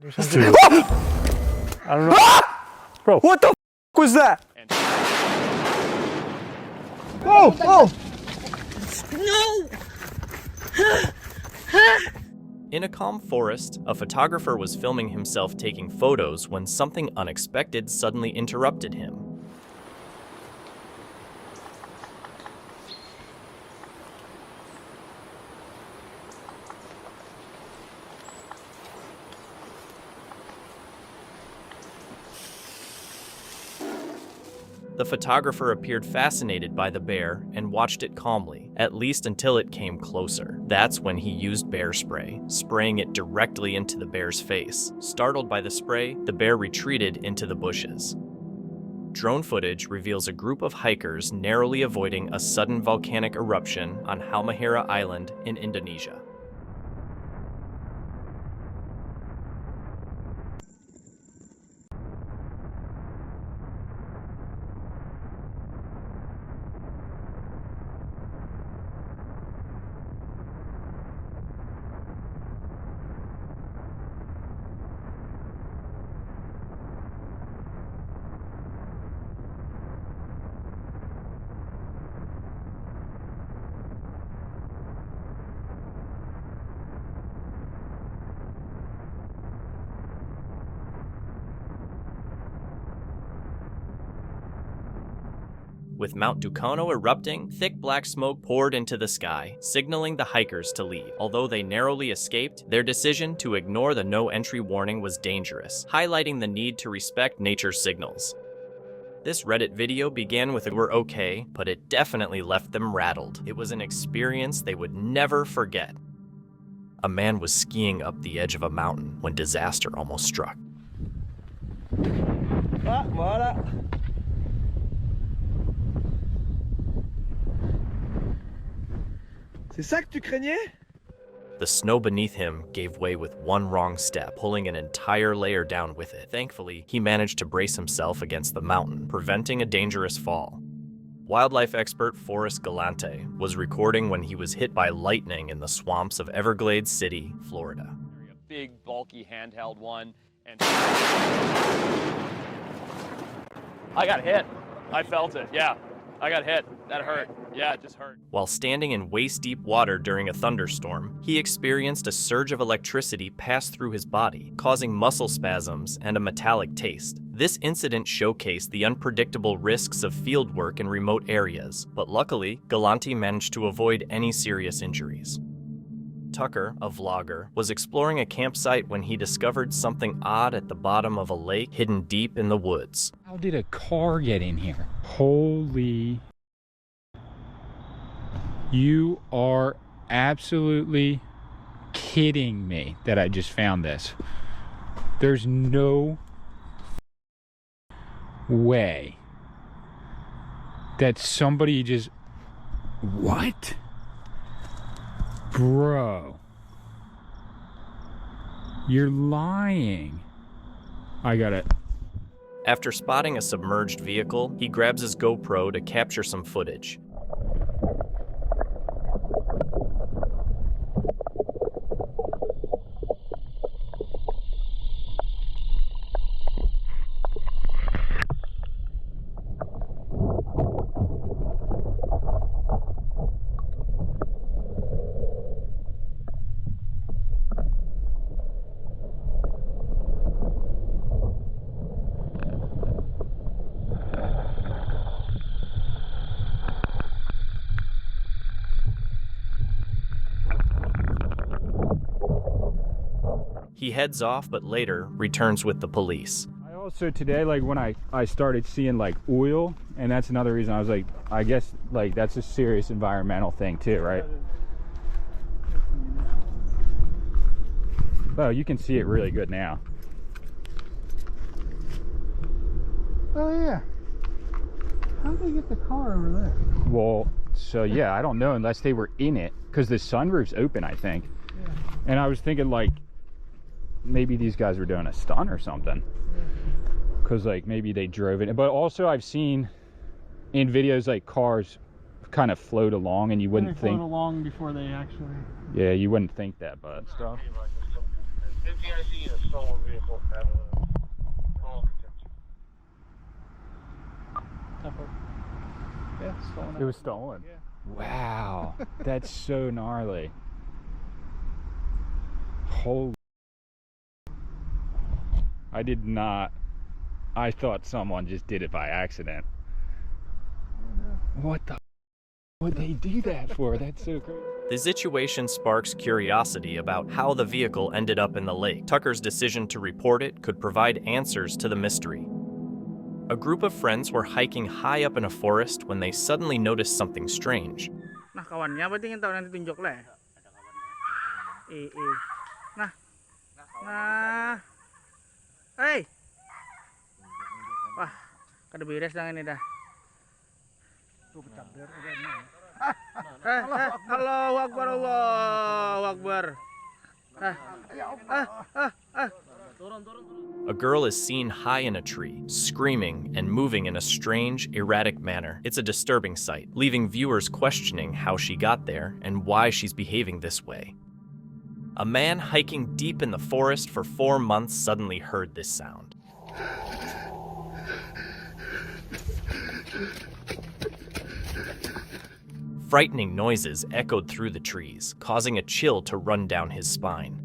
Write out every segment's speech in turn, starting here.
Dude. I don't know. Bro, What the f was that? Oh, oh! In a calm forest, a photographer was filming himself taking photos when something unexpected suddenly interrupted him. The photographer appeared fascinated by the bear and watched it calmly, at least until it came closer. That's when he used bear spray, spraying it directly into the bear's face. Startled by the spray, the bear retreated into the bushes. Drone footage reveals a group of hikers narrowly avoiding a sudden volcanic eruption on Halmahera Island in Indonesia. With Mount Dukono erupting, thick black smoke poured into the sky, signaling the hikers to leave. Although they narrowly escaped, their decision to ignore the no-entry warning was dangerous, highlighting the need to respect nature's signals. This Reddit video began with "we're okay," but it definitely left them rattled. It was an experience they would never forget. A man was skiing up the edge of a mountain when disaster almost struck. C'est ça que tu craignais? The snow beneath him gave way with one wrong step, pulling an entire layer down with it. Thankfully, he managed to brace himself against the mountain, preventing a dangerous fall. Wildlife expert Forrest Galante was recording when he was hit by lightning in the swamps of Everglades City, Florida. A big, bulky, handheld one, and I got hit. I felt it, yeah. I got hit. That hurt. Yeah, it just hurt. While standing in waist-deep water during a thunderstorm, he experienced a surge of electricity pass through his body, causing muscle spasms and a metallic taste. This incident showcased the unpredictable risks of fieldwork in remote areas, but luckily, Galante managed to avoid any serious injuries. Tucker, a vlogger, was exploring a campsite when he discovered something odd at the bottom of a lake hidden deep in the woods. How did a car get in here? Holy... You are absolutely kidding me that I just found this. There's no way that somebody just... What? Bro. You're lying. I got it. After spotting a submerged vehicle, he grabs his GoPro to capture some footage. He heads off, but later returns with the police. I also today, like when I started seeing like oil, and that's another reason I was like, I guess like that's a serious environmental thing too, right? Oh, you can see it really good now. oh yeah. How did they get the car over there? Well, so yeah, I don't know unless they were in it, because the sunroof's open, I think. Yeah. And I was thinking like maybe these guys were doing a stunt or something, because like maybe they drove it. But also I've seen in videos like cars kind of float along, and you wouldn't think along before they actually... Yeah, you wouldn't think that, but stuff. NCIC and a stolen vehicle have a call protection. Yeah, stolen. It was stolen. Yeah. Wow, that's so gnarly. Holy. I did not. I thought someone just did it by accident. What the would they do that for? That's so crazy. The situation sparks curiosity about how the vehicle ended up in the lake. Tucker's decision to report it could provide answers to the mystery. A group of friends were hiking high up in a forest when they suddenly noticed something strange. Nah, kawannya berarti yang tahu nanti tunjuk lah. Nah. Nah. Hey. Wah, kada beres dah ini dah. Allahu Akbar, Allahu Akbar. A girl is seen high in a tree, screaming and moving in a strange, erratic manner. It's a disturbing sight, leaving viewers questioning how she got there and why she's behaving this way. A man hiking deep in the forest for 4 months suddenly heard this sound. Frightening noises echoed through the trees, causing a chill to run down his spine.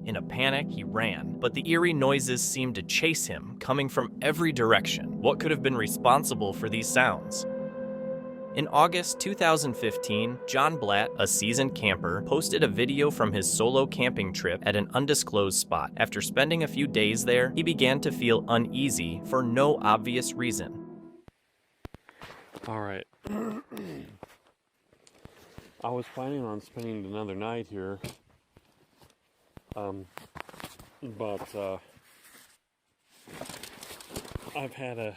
In a panic, he ran, but the eerie noises seemed to chase him, coming from every direction. What could have been responsible for these sounds? In August 2015, John Blatt, a seasoned camper, posted a video from his solo camping trip at an undisclosed spot. After spending a few days there, he began to feel uneasy for no obvious reason. All right. I was planning on spending another night here. But I've had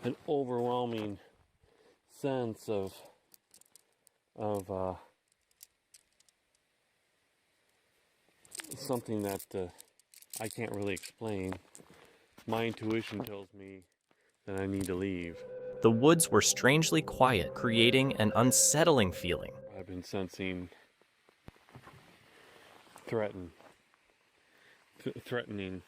an overwhelming sense of something that I can't really explain. My intuition tells me that I need to leave. The woods were strangely quiet, creating an unsettling feeling. I've been sensing threatening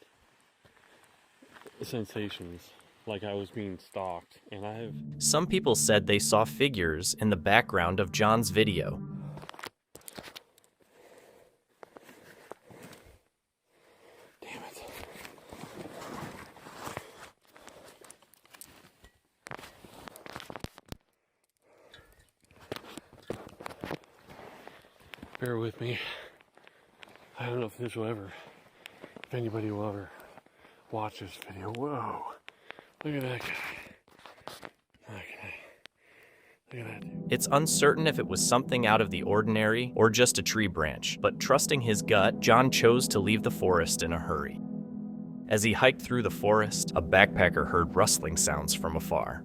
sensations, like I was being stalked, and I have... Some people said they saw figures in the background of John's video. Damn it. Bear with me. I don't know if anybody will ever watch this video. Whoa. Look at that guy. Look at that dude. It's uncertain if it was something out of the ordinary or just a tree branch, but trusting his gut, John chose to leave the forest in a hurry. As he hiked through the forest, a backpacker heard rustling sounds from afar.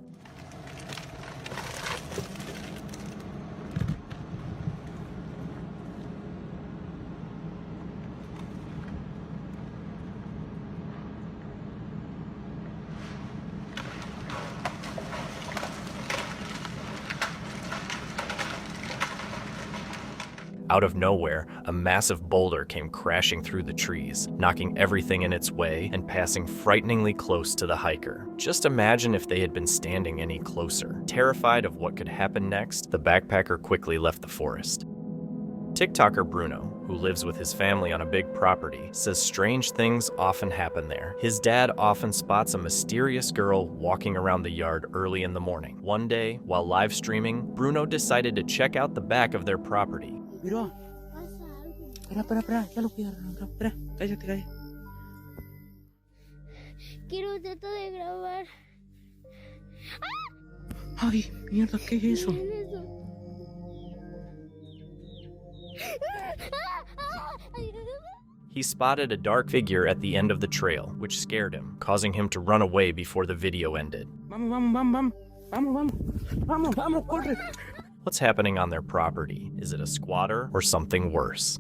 Out of nowhere, a massive boulder came crashing through the trees, knocking everything in its way and passing frighteningly close to the hiker. Just imagine if they had been standing any closer. Terrified of what could happen next, the backpacker quickly left the forest. TikToker Bruno, who lives with his family on a big property, says strange things often happen there. His dad often spots a mysterious girl walking around the yard early in the morning. One day, while live streaming, Bruno decided to check out the back of their property. Biro. Ya lo quiero. Cállate. Quiero tratar de grabar. Ay, mierda, ¿qué es eso? ¿Qué es eso? He spotted a dark figure at the end of the trail, which scared him, causing him to run away before the video ended. What's happening on their property? Is it a squatter or something worse?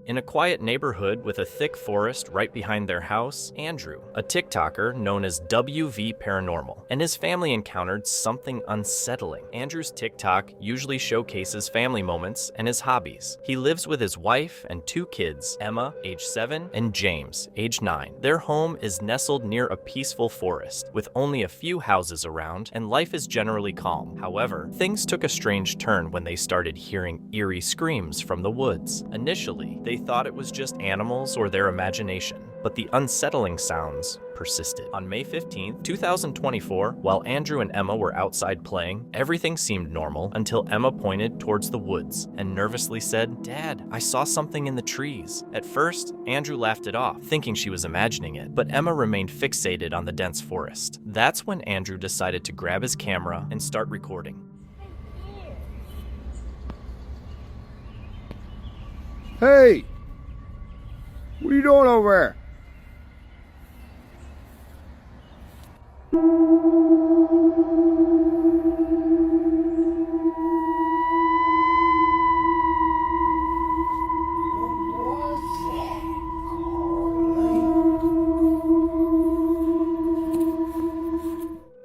In a quiet neighborhood with a thick forest right behind their house, Andrew, a TikToker known as WV Paranormal, and his family encountered something unsettling. Andrew's TikTok usually showcases family moments and his hobbies. He lives with his wife and 2 kids, Emma, age 7, and James, age 9. Their home is nestled near a peaceful forest, with only a few houses around, and life is generally calm. However, things took a strange turn when they started hearing eerie screams from the woods. Initially, they thought it was just animals or their imagination, but the unsettling sounds persisted. On May 15, 2024, while Andrew and Emma were outside playing, everything seemed normal until Emma pointed towards the woods and nervously said, "Dad, I saw something in the trees." At first, Andrew laughed it off, thinking she was imagining it, but Emma remained fixated on the dense forest. That's when Andrew decided to grab his camera and start recording. Hey! What are you doing over there?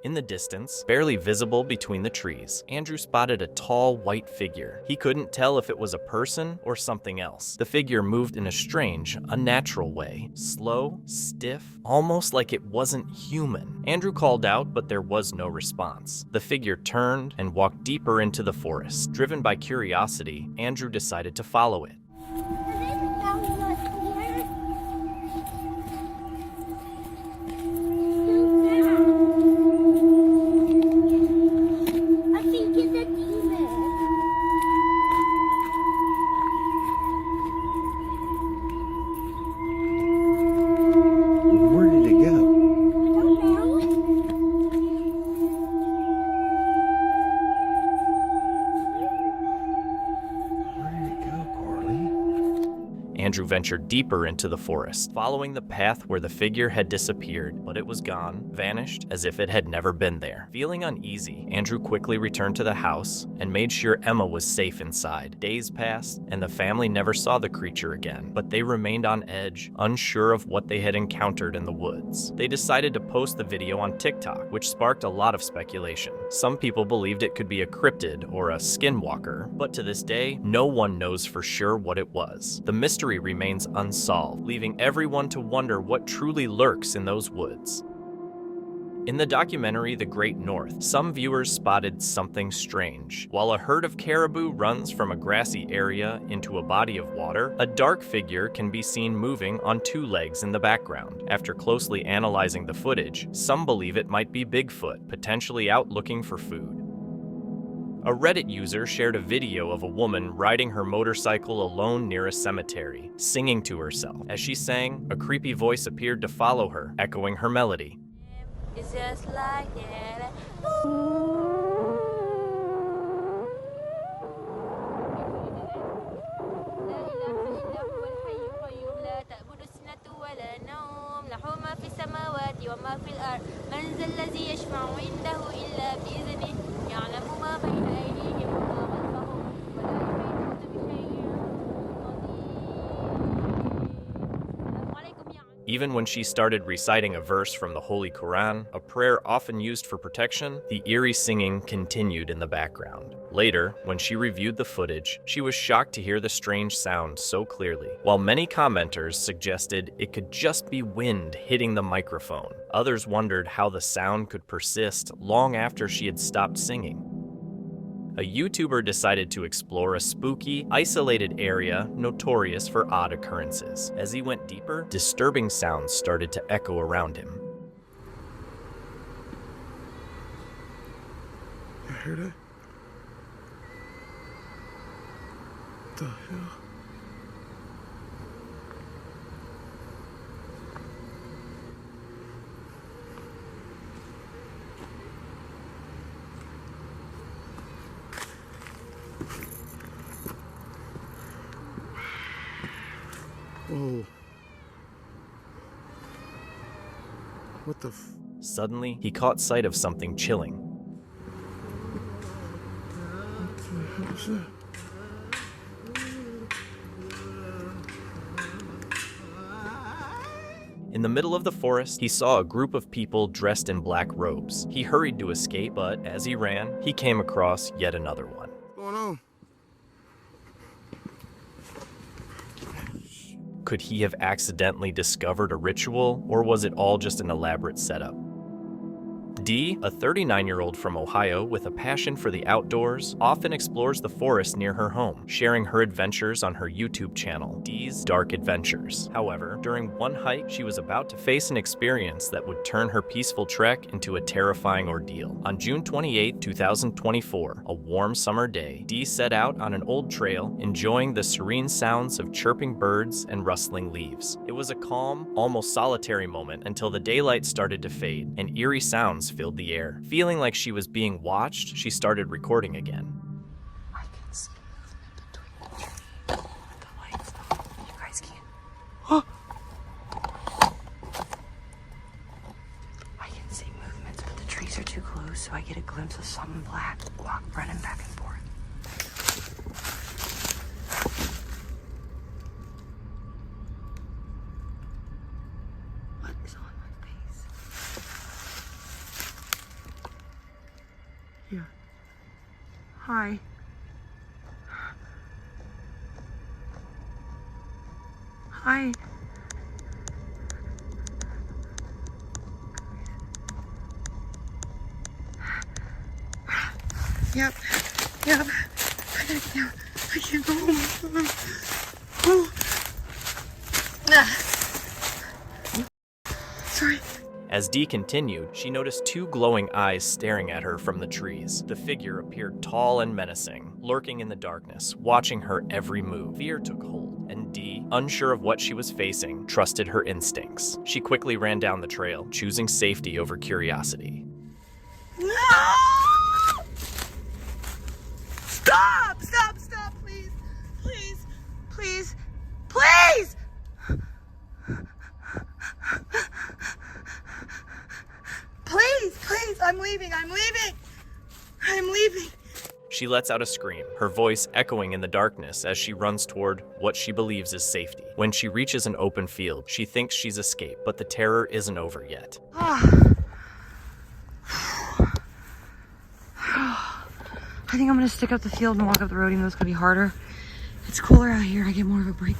In the distance, barely visible between the trees, Andrew spotted a tall white figure. He couldn't tell if it was a person or something else. The figure moved in a strange, unnatural way. Slow, stiff, almost like it wasn't human. Andrew called out, but there was no response. The figure turned and walked deeper into the forest. Driven by curiosity, Andrew decided to follow it. Andrew ventured deeper into the forest, following the path where the figure had disappeared, but it was gone, vanished, as if it had never been there. Feeling uneasy, Andrew quickly returned to the house and made sure Emma was safe inside. Days passed, and the family never saw the creature again, but they remained on edge, unsure of what they had encountered in the woods. They decided to post the video on TikTok, which sparked a lot of speculation. Some people believed it could be a cryptid or a skinwalker, but to this day, no one knows for sure what it was. The mystery remains unsolved, leaving everyone to wonder what truly lurks in those woods. In the documentary The Great North, some viewers spotted something strange. While a herd of caribou runs from a grassy area into a body of water, a dark figure can be seen moving on 2 legs in the background. After closely analyzing the footage, some believe it might be Bigfoot, potentially out looking for food. A Reddit user shared a video of a woman riding her motorcycle alone near a cemetery, singing to herself. As she sang, a creepy voice appeared to follow her, echoing her melody. It's just like that. Even when she started reciting a verse from the Holy Quran, a prayer often used for protection, the eerie singing continued in the background. Later, when she reviewed the footage, she was shocked to hear the strange sound so clearly. While many commenters suggested it could just be wind hitting the microphone, others wondered how the sound could persist long after she had stopped singing. A YouTuber decided to explore a spooky, isolated area notorious for odd occurrences. As he went deeper, disturbing sounds started to echo around him. You heard it? What the hell? Oh. What the f... Suddenly, he caught sight of something chilling. What is that? In the middle of the forest, he saw a group of people dressed in black robes. He hurried to escape, but as he ran, he came across yet another one. What's going on? Could he have accidentally discovered a ritual, or was it all just an elaborate setup? Dee, a 39-year-old from Ohio with a passion for the outdoors, often explores the forest near her home, sharing her adventures on her YouTube channel, Dee's Dark Adventures. However, during one hike, she was about to face an experience that would turn her peaceful trek into a terrifying ordeal. On June 28, 2024, a warm summer day, Dee set out on an old trail, enjoying the serene sounds of chirping birds and rustling leaves. It was a calm, almost solitary moment until the daylight started to fade and eerie sounds filled the air. Feeling like she was being watched, she started recording again. I can see movement between the lights. You guys can't. I can see movements, but the trees are too close, so I get a glimpse of something black running back and forth. What is on my face? Yeah. Hi. Hi. Yep. Yep. I gotta get down. I can't go home. Oh. Sorry. As Dee continued, she noticed two glowing eyes staring at her from the trees. The figure appeared tall and menacing, lurking in the darkness, watching her every move. Fear took hold, and Dee, unsure of what she was facing, trusted her instincts. She quickly ran down the trail, choosing safety over curiosity. No! Stop! Stop! Stop! Please! Please! Please! Please! Please! Please! I'm leaving! I'm leaving! I'm leaving! She lets out a scream, her voice echoing in the darkness as she runs toward what she believes is safety. When she reaches an open field, she thinks she's escaped, but the terror isn't over yet. I think I'm gonna stick up the field and walk up the road, even though it's gonna be harder. It's cooler out here. I get more of a break.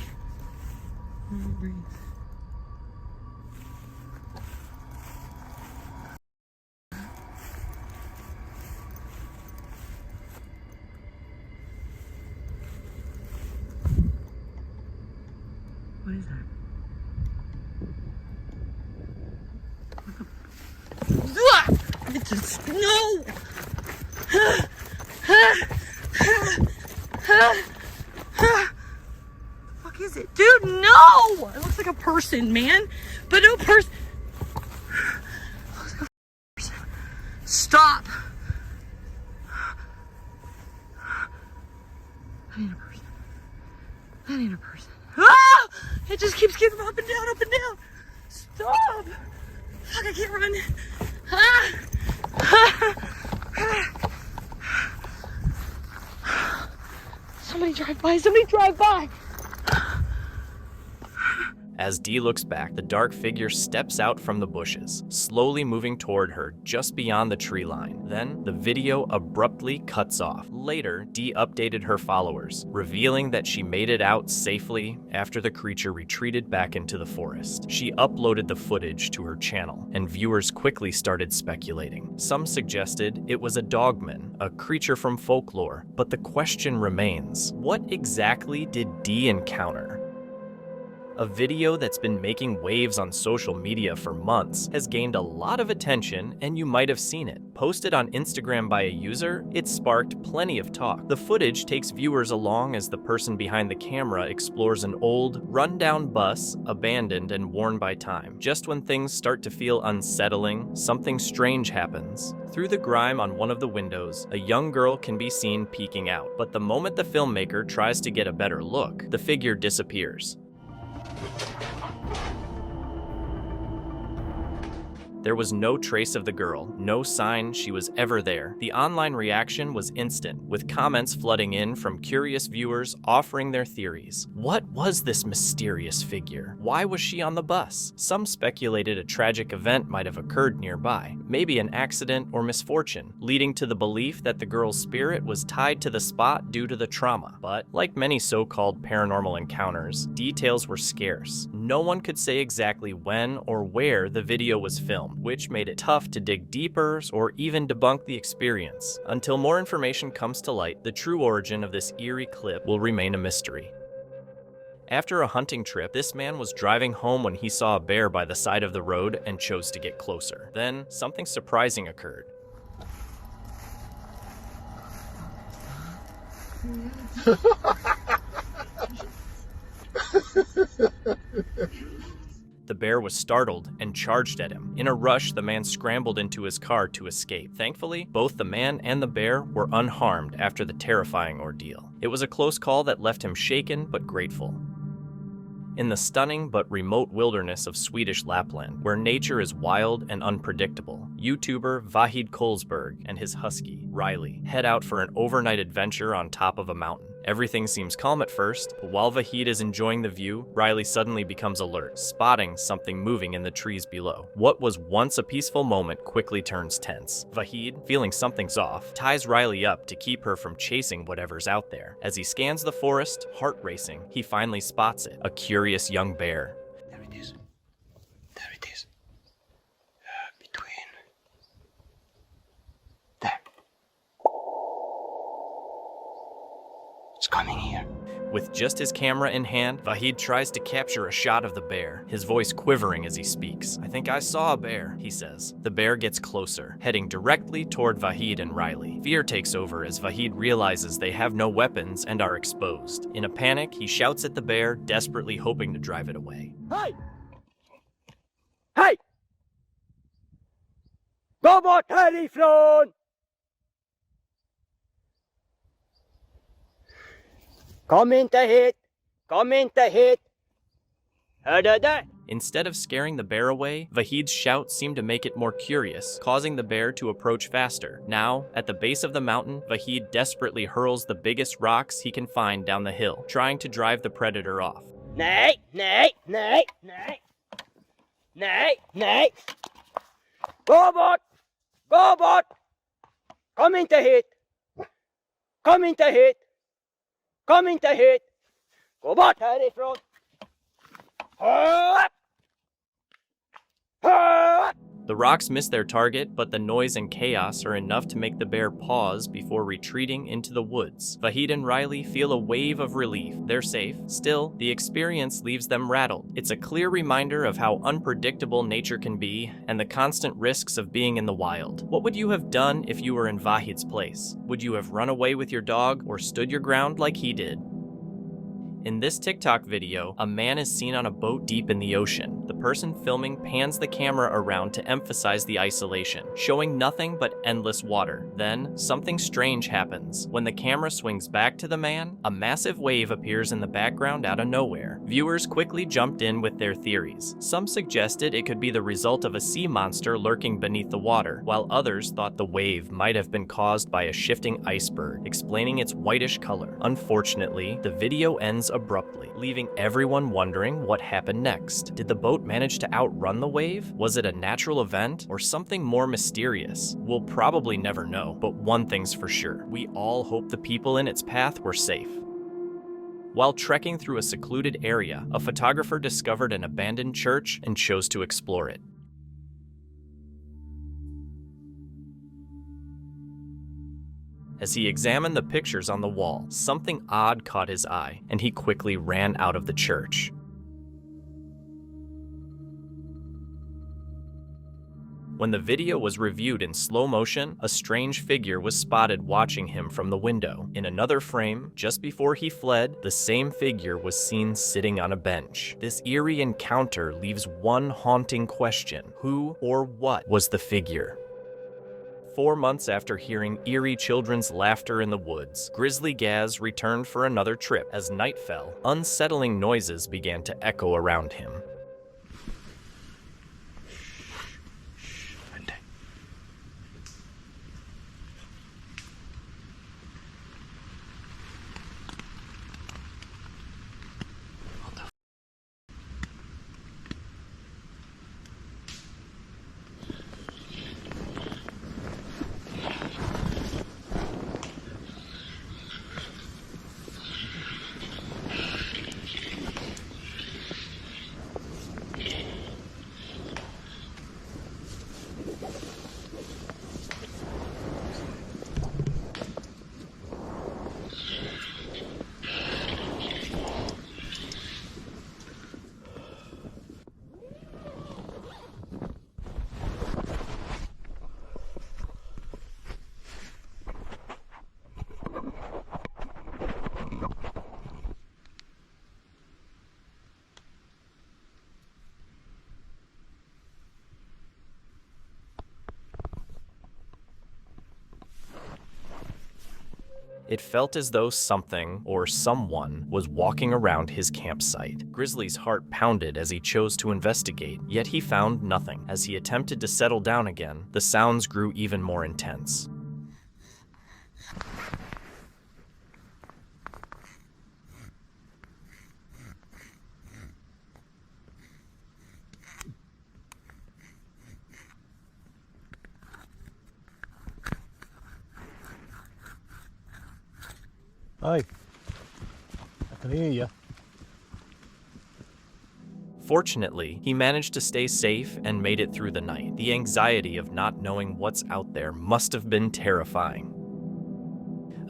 What is that? It's a snow! Fuck is it? Dude, no! It looks like a person, man. But no person. It looks like a person. Stop. That ain't a person. That ain't a person. Ah! It just keeps getting up and down, up and down. Stop. Fuck, I can't run. Ah! Somebody drive by, somebody drive by. As Dee looks back, the dark figure steps out from the bushes, slowly moving toward her just beyond the tree line. Then, the video abruptly cuts off. Later, Dee updated her followers, revealing that she made it out safely after the creature retreated back into the forest. She uploaded the footage to her channel, and viewers quickly started speculating. Some suggested it was a dogman, a creature from folklore, but the question remains, what exactly did Dee encounter? A video that's been making waves on social media for months has gained a lot of attention, and you might have seen it. Posted on Instagram by a user, it sparked plenty of talk. The footage takes viewers along as the person behind the camera explores an old, run-down bus, abandoned and worn by time. Just when things start to feel unsettling, something strange happens. Through the grime on one of the windows, a young girl can be seen peeking out, but the moment the filmmaker tries to get a better look, the figure disappears. There was no trace of the girl, no sign she was ever there. The online reaction was instant, with comments flooding in from curious viewers offering their theories. What was this mysterious figure? Why was she on the bus? Some speculated a tragic event might have occurred nearby, maybe an accident or misfortune, leading to the belief that the girl's spirit was tied to the spot due to the trauma. But, like many so-called paranormal encounters, details were scarce. No one could say exactly when or where the video was filmed, which made it tough to dig deeper or even debunk the experience. Until more information comes to light, the true origin of this eerie clip will remain a mystery. After a hunting trip, this man was driving home when he saw a bear by the side of the road and chose to get closer. Then, something surprising occurred. The bear was startled and charged at him. In a rush, the man scrambled into his car to escape. Thankfully, both the man and the bear were unharmed after the terrifying ordeal. It was a close call that left him shaken but grateful. In the stunning but remote wilderness of Swedish Lapland, where nature is wild and unpredictable, YouTuber Vahid Kolsberg and his husky, Riley, head out for an overnight adventure on top of a mountain. Everything seems calm at first, but while Vahid is enjoying the view, Riley suddenly becomes alert, spotting something moving in the trees below. What was once a peaceful moment quickly turns tense. Vahid, feeling something's off, ties Riley up to keep her from chasing whatever's out there. As he scans the forest, heart racing, he finally spots it, a curious young bear. There it is. There it is. Between. There. It's coming here. With just his camera in hand, Vahid tries to capture a shot of the bear, his voice quivering as he speaks. "I think I saw a bear," he says. The bear gets closer, heading directly toward Vahid and Riley. Fear takes over as Vahid realizes they have no weapons and are exposed. In a panic, he shouts at the bear, desperately hoping to drive it away. Hey! Hey! Gå bort härifrån! Kom inte hit! Kom inte hit! Hör du det? Instead of scaring the bear away, Vahid's shout seemed to make it more curious, causing the bear to approach faster. Now, at the base of the mountain, Vahid desperately hurls the biggest rocks he can find down the hill, trying to drive the predator off. Nej, nej, nej, nej! Nej, nej! Gå bort! Gå bort! Kom inte hit! Kom inte hit! Kom inte hit! Gå bort härifrån! The rocks miss their target, but the noise and chaos are enough to make the bear pause before retreating into the woods. Vahid and Riley feel a wave of relief. They're safe. Still, the experience leaves them rattled. It's a clear reminder of how unpredictable nature can be and the constant risks of being in the wild. What would you have done if you were in Vahid's place? Would you have run away with your dog or stood your ground like he did? In this TikTok video, a man is seen on a boat deep in the ocean. The person filming pans the camera around to emphasize the isolation, showing nothing but endless water. Then, something strange happens. When the camera swings back to the man, a massive wave appears in the background out of nowhere. Viewers quickly jumped in with their theories. Some suggested it could be the result of a sea monster lurking beneath the water, while others thought the wave might have been caused by a shifting iceberg, explaining its whitish color. Unfortunately, the video ends abruptly, leaving everyone wondering what happened next. Did the boat manage to outrun the wave? Was it a natural event or something more mysterious? We'll probably never know, but one thing's for sure. We all hope the people in its path were safe. While trekking through a secluded area, a photographer discovered an abandoned church and chose to explore it. As he examined the pictures on the wall, something odd caught his eye, and he quickly ran out of the church. When the video was reviewed in slow motion, a strange figure was spotted watching him from the window. In another frame, just before he fled, the same figure was seen sitting on a bench. This eerie encounter leaves one haunting question: who or what was the figure? 4 months after hearing eerie children's laughter in the woods, Grizzly Gaz returned for another trip. As night fell, unsettling noises began to echo around him. It felt as though something or someone was walking around his campsite. Grizzly's heart pounded as he chose to investigate, yet he found nothing. As he attempted to settle down again, the sounds grew even more intense. Hi. I can hear you. Fortunately, he managed to stay safe and made it through the night. The anxiety of not knowing what's out there must have been terrifying.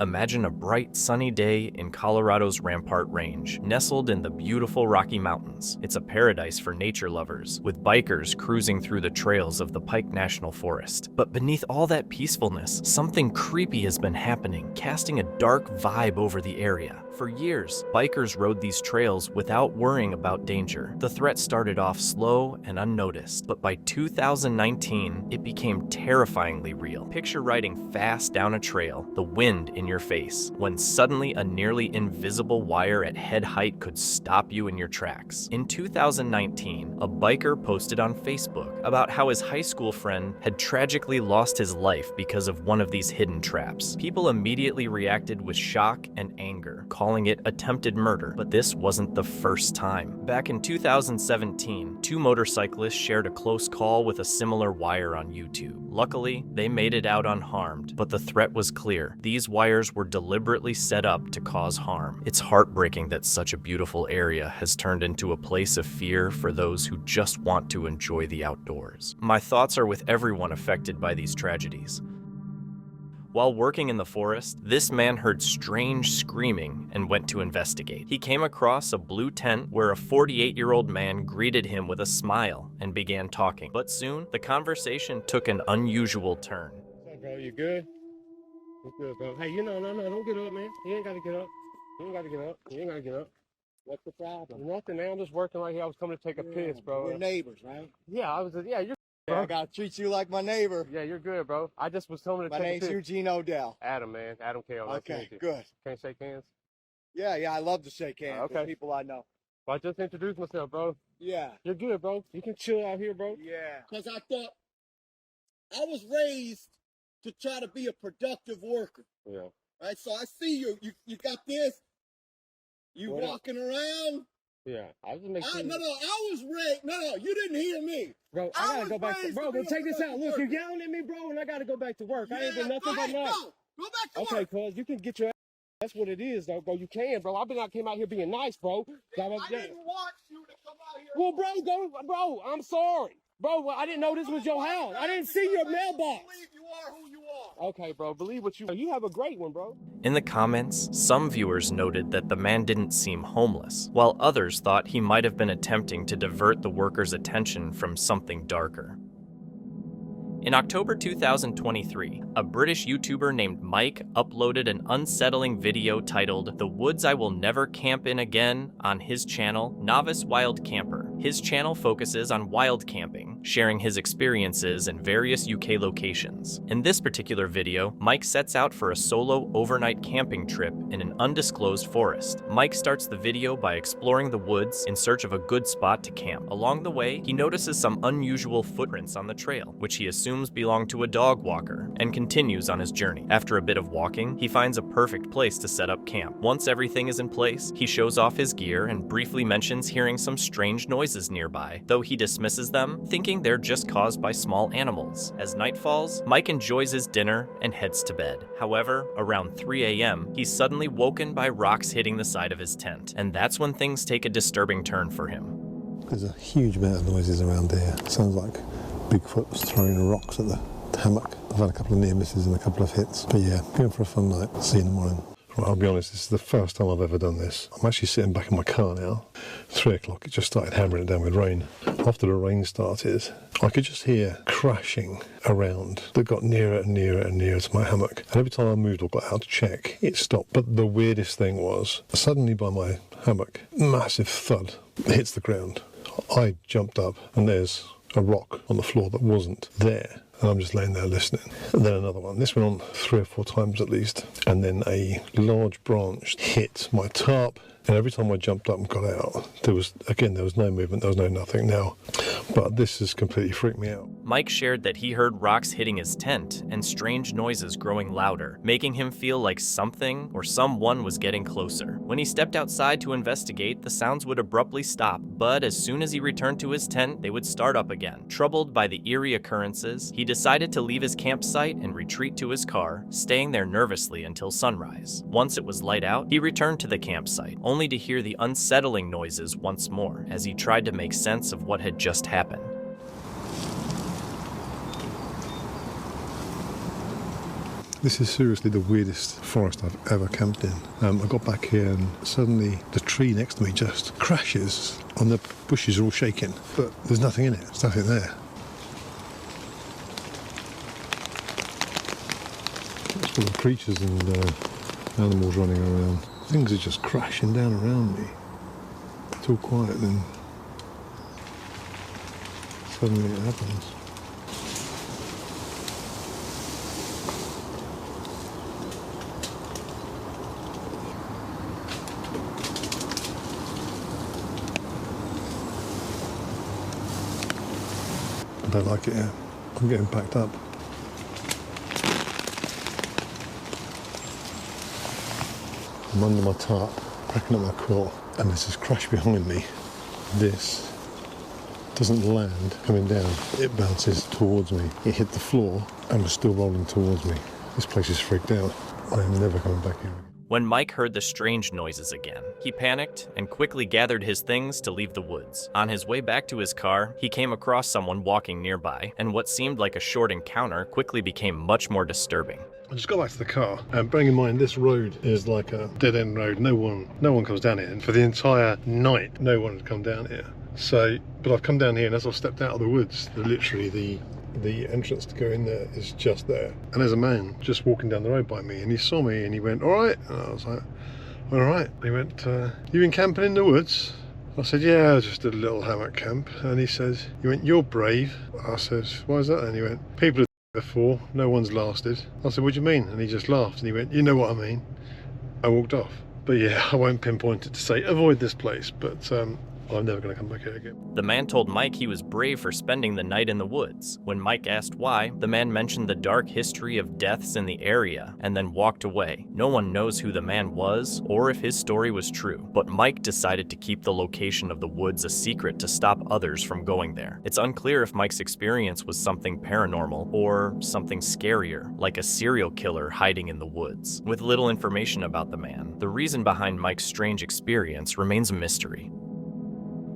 Imagine a bright, sunny day in Colorado's Rampart Range, nestled in the beautiful Rocky Mountains. It's a paradise for nature lovers, with bikers cruising through the trails of the Pike National Forest. But beneath all that peacefulness, something creepy has been happening, casting a dark vibe over the area. For years, bikers rode these trails without worrying about danger. The threat started off slow and unnoticed, but by 2019, it became terrifyingly real. Picture riding fast down a trail, the wind in your face, when suddenly a nearly invisible wire at head height could stop you in your tracks. In 2019, a biker posted on Facebook about how his high school friend had tragically lost his life because of one of these hidden traps. People immediately reacted with shock and anger, calling it attempted murder, but this wasn't the first time. Back in 2017, 2 motorcyclists shared a close call with a similar wire on YouTube. Luckily, they made it out unharmed, but the threat was clear. These wires were deliberately set up to cause harm. It's heartbreaking that such a beautiful area has turned into a place of fear for those who just want to enjoy the outdoors. My thoughts are with everyone affected by these tragedies. While working in the forest, this man heard strange screaming and went to investigate. He came across a blue tent where a 48-year-old man greeted him with a smile and began talking. But soon, the conversation took an unusual turn. What's up, bro? You good? You good, bro? Hey, no, don't get up, man. You ain't got to get up. You ain't got to get up. You ain't got to get up. What's the problem? Nothing, man. I'm just working right here. I was coming to take a piss, bro. We're neighbors, right? Yeah, you're Yeah, I gotta treat you like my neighbor. Yeah, you're good, bro. I just was coming to My take a name's piss. Eugene Odell. Adam, man. Adam K.O. Nice to Okay, meet you. good. Can't shake hands? Yeah, I love to shake hands Okay. with people I know. Well, I just introduced myself, bro. Yeah. You're good, bro. You can chill out here, bro. Yeah. Because I thought I was raised to try to be a productive worker. Yeah. Right? So I see you got this. You What walking around. Yeah. I just make sure. I was raised. No, you didn't hear me. Bro, I gotta go back to, bro, to be check a this out. Look, productive you're yelling at me, bro, and I gotta go back to work. I ain't been Yeah, nothing but go nice. Go back to Okay, work. cuz you can get your ass. That's what it is, though, bro. You can, bro. Came out here being nice, bro. I didn't want you to come out here. Well, bro, I'm sorry. Bro, I didn't know this was your house. I didn't see your mailbox. Believe you are who you are. Okay, bro, believe what you have a great one, bro. In the comments, some viewers noted that the man didn't seem homeless, while others thought he might have been attempting to divert the workers' attention from something darker. In October 2023, a British YouTuber named Mike uploaded an unsettling video titled "The Woods I Will Never Camp In Again" on his channel, Novice Wild Camper. His channel focuses on wild camping, sharing his experiences in various UK locations. In this particular video, Mike sets out for a solo overnight camping trip in an undisclosed forest. Mike starts the video by exploring the woods in search of a good spot to camp. Along the way, he notices some unusual footprints on the trail, which he assumes belong to a dog walker, and continues on his journey. After a bit of walking, he finds a perfect place to set up camp. Once everything is in place, he shows off his gear and briefly mentions hearing some strange noises nearby, though he dismisses them, thinking they're just caused by small animals. As night falls, Mike enjoys his dinner and heads to bed. However, around 3 a.m., he's suddenly woken by rocks hitting the side of his tent, and that's when things take a disturbing turn for him. There's a huge amount of noises around here. Sounds like Bigfoot's throwing rocks at the hammock. I've had a couple of near misses and a couple of hits, but yeah, going for a fun night. See you in the morning. Right, I'll be honest, this is the first time I've ever done this. I'm actually sitting back in my car now. 3 o'clock, it just started hammering it down with rain. After the rain started, I could just hear crashing around that got nearer and nearer and nearer to my hammock. And every time I moved or got out to check, it stopped. But the weirdest thing was, suddenly by my hammock, massive thud hits the ground. I jumped up and there's a rock on the floor that wasn't there. And I'm just laying there listening. And then another one. This went on 3 or 4 times at least. And then a large branch hit my tarp. And every time I jumped up and got out, there was no movement, there was no nothing now. But this has completely freaked me out. Mike shared that he heard rocks hitting his tent and strange noises growing louder, making him feel like something or someone was getting closer. When he stepped outside to investigate, the sounds would abruptly stop, but as soon as he returned to his tent, they would start up again. Troubled by the eerie occurrences, he decided to leave his campsite and retreat to his car, staying there nervously until sunrise. Once it was light out, he returned to the campsite, only to hear the unsettling noises once more as he tried to make sense of what had just happened. This is seriously the weirdest forest I've ever camped in. I got back here and suddenly the tree next to me just crashes and the bushes are all shaking, but there's nothing in it, there's nothing there. It's full of creatures and animals running around. Things are just crashing down around me. It's all quiet, then suddenly it happens. I don't like it here. I'm getting packed up. I'm under my tarp, cracking up my quilt, and there's this crash behind me. This doesn't land coming down. It bounces towards me. It hit the floor and was still rolling towards me. This place is freaked out. I am never coming back here again. When Mike heard the strange noises again, he panicked and quickly gathered his things to leave the woods. On his way back to his car, he came across someone walking nearby, and what seemed like a short encounter quickly became much more disturbing. I just got back to the car, and bearing in mind this road is like a dead-end road. No one comes down here, and for the entire night, no one had come down here. So, but I've come down here, and as I've stepped out of the woods, literally the entrance to go in there is just there. And there's a man just walking down the road by me, and he saw me, and he went, "All right," and I was like, "All right." He went, "You been camping in the woods?" I said, "Yeah, just a little hammock camp." And he says, "You went, you're brave." I said, "Why is that?" And he went, "People have before, no one's lasted." I said, "What do you mean?" And he just laughed and he went, "You know what I mean." I walked off. But yeah, I won't pinpoint it to say avoid this place, but I'm never going to come back here again. The man told Mike he was brave for spending the night in the woods. When Mike asked why, the man mentioned the dark history of deaths in the area and then walked away. No one knows who the man was or if his story was true, but Mike decided to keep the location of the woods a secret to stop others from going there. It's unclear if Mike's experience was something paranormal or something scarier, like a serial killer hiding in the woods. With little information about the man, the reason behind Mike's strange experience remains a mystery.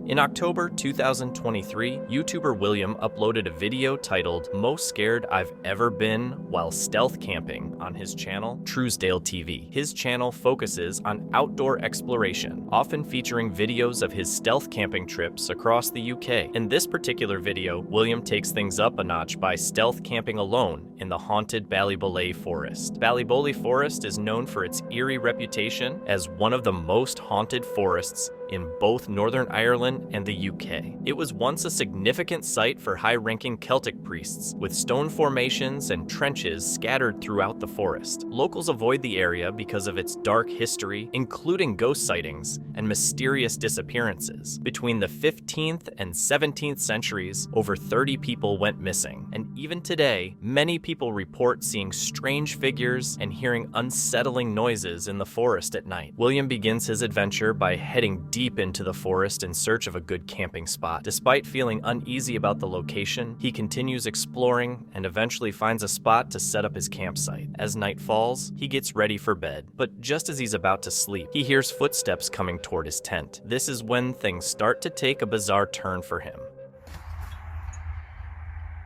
In October 2023, YouTuber William uploaded a video titled "Most Scared I've Ever Been While Stealth Camping" on his channel, Truesdale TV. His channel focuses on outdoor exploration, often featuring videos of his stealth camping trips across the UK. In this particular video, William takes things up a notch by stealth camping alone in the haunted Ballyballey Forest. Ballyballey Forest is known for its eerie reputation as one of the most haunted forests in both Northern Ireland and the UK. It was once a significant site for high-ranking Celtic priests, with stone formations and trenches scattered throughout the forest. Locals avoid the area because of its dark history, including ghost sightings and mysterious disappearances. Between the 15th and 17th centuries, over 30 people went missing, and even today, many people report seeing strange figures and hearing unsettling noises in the forest at night. William begins his adventure by heading deep into the forest in search of a good camping spot. Despite feeling uneasy about the location, he continues exploring and eventually finds a spot to set up his campsite. As night falls, he gets ready for bed, but just as he's about to sleep, he hears footsteps coming toward his tent. This is when things start to take a bizarre turn for him.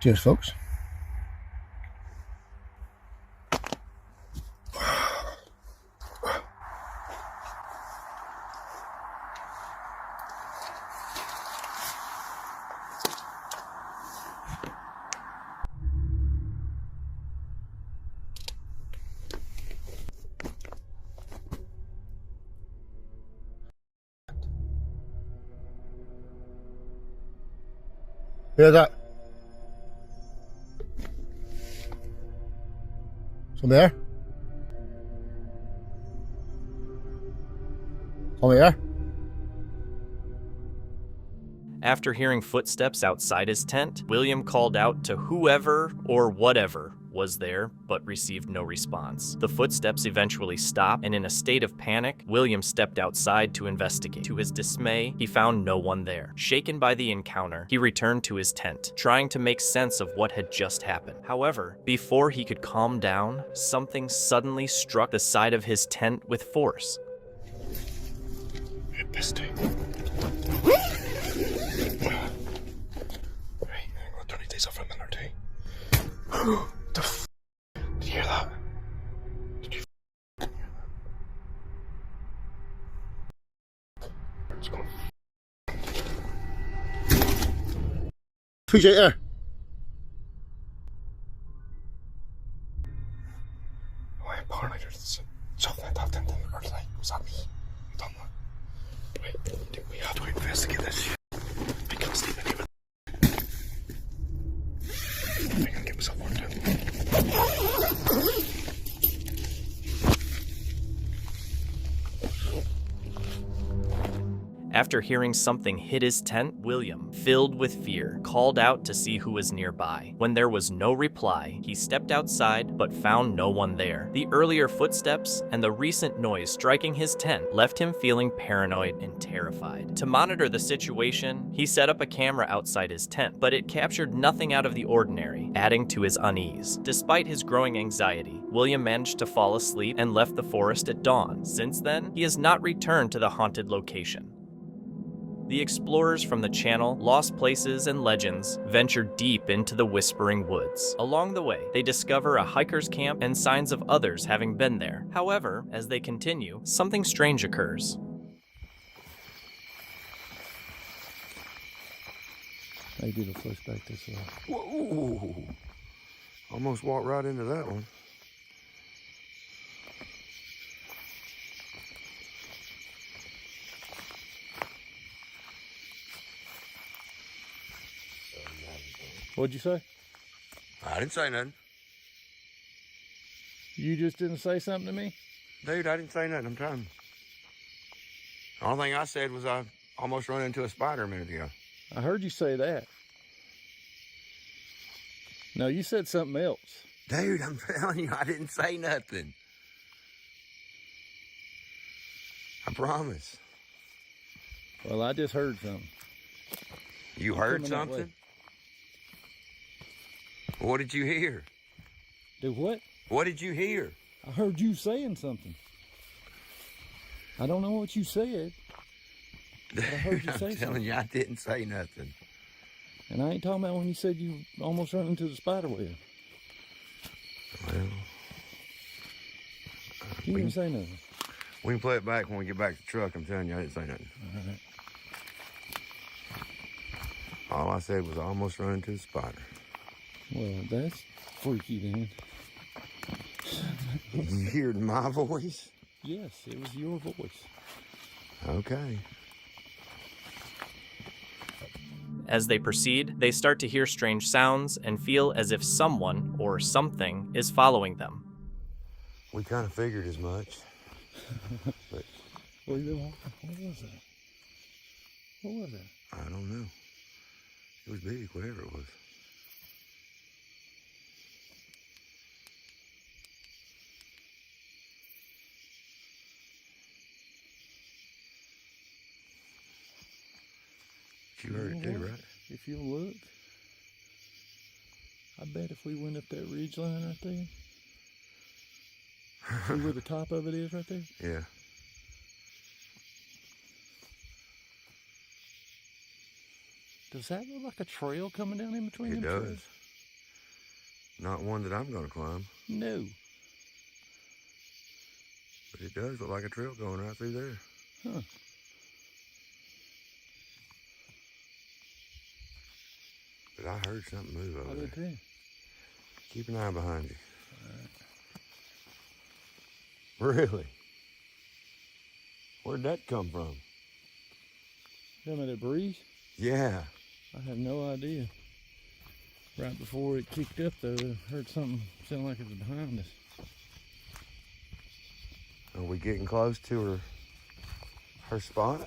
Cheers, folks. Hear that? Something there? Something there? After hearing footsteps outside his tent, William called out to whoever or whatever was there, but received no response. The footsteps eventually stopped, and in a state of panic, William stepped outside to investigate. To his dismay, he found no one there. Shaken by the encounter, he returned to his tent, trying to make sense of what had just happened. However, before he could calm down, something suddenly struck the side of his tent with force. Hey, bestie. Hey, I'm gonna turn these days off for a minute or two. The f***? Did you hear that? Did you f***? It's going. Who's out there? Oh, I'm paranoid. There's something like that in the earth. Like, was that me? I don't know. Wait, we have to investigate this shit. I can't sleep anyway. I'm gonna get myself worked out. After hearing something hit his tent, William, filled with fear, called out to see who was nearby. When there was no reply, he stepped outside but found no one there. The earlier footsteps and the recent noise striking his tent left him feeling paranoid and terrified. To monitor the situation, he set up a camera outside his tent, but it captured nothing out of the ordinary, adding to his unease. Despite his growing anxiety, William managed to fall asleep and left the forest at dawn. Since then, he has not returned to the haunted location. The explorers from the channel, Lost Places and Legends, venture deep into the Whispering Woods. Along the way, they discover a hiker's camp and signs of others having been there. However, as they continue, something strange occurs. I do the flush back this way. Whoa! Almost walked right into that one. What'd you say? I didn't say nothing. You just didn't say something to me? Dude, I didn't say nothing. I'm trying. The only thing I said was I almost ran into a spider a minute ago. I heard you say that. No, you said something else. Dude, I'm telling you, I didn't say nothing. I promise. Well, I just heard something. You heard something? What did you hear? Do what? What did you hear? I heard you saying something. I don't know what you said. But I heard you say I'm telling something. you, I didn't say nothing. And I ain't talking about when you said you almost run into the spider web. Well, You didn't say nothing. we can play it back when we get back to the truck. I'm telling you, I didn't say nothing. All right. All I said was I almost run into the spider. Well, that's freaky then. You heard my voice? Yes, it was your voice. Okay. As they proceed, they start to hear strange sounds and feel as if someone or something is following them. We kind of figured as much. But What was that? What was that? I don't know. It was big, whatever it was. You heard it too, right? If you'll look, I bet if we went up that ridge line right there, see where the top of it is right there? Yeah. Does that look like a trail coming down in between them It does. trees? Not one that I'm going to climb, No. but it does look like a trail going right through there. Huh. But I heard something move over I there. did too. Keep an eye behind you. Really? Where'd that come from? Remember that breeze? Yeah. I have no idea. Right before it kicked up though, I heard something sound like it was behind us. Are we getting close to her spot?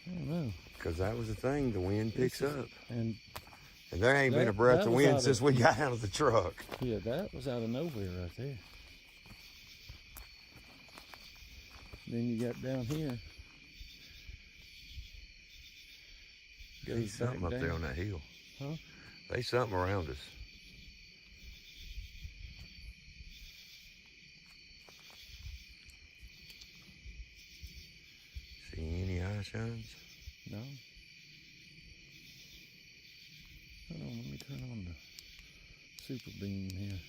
I don't know. Because that was the thing, the wind picks up. And there ain't been a breath of wind since we got out of the truck. Yeah, that was out of nowhere right there. Then you got down here. There's something up there on that hill. Huh? There's something around us. See any eye shines? No. Hold on, let me turn on the super beam here.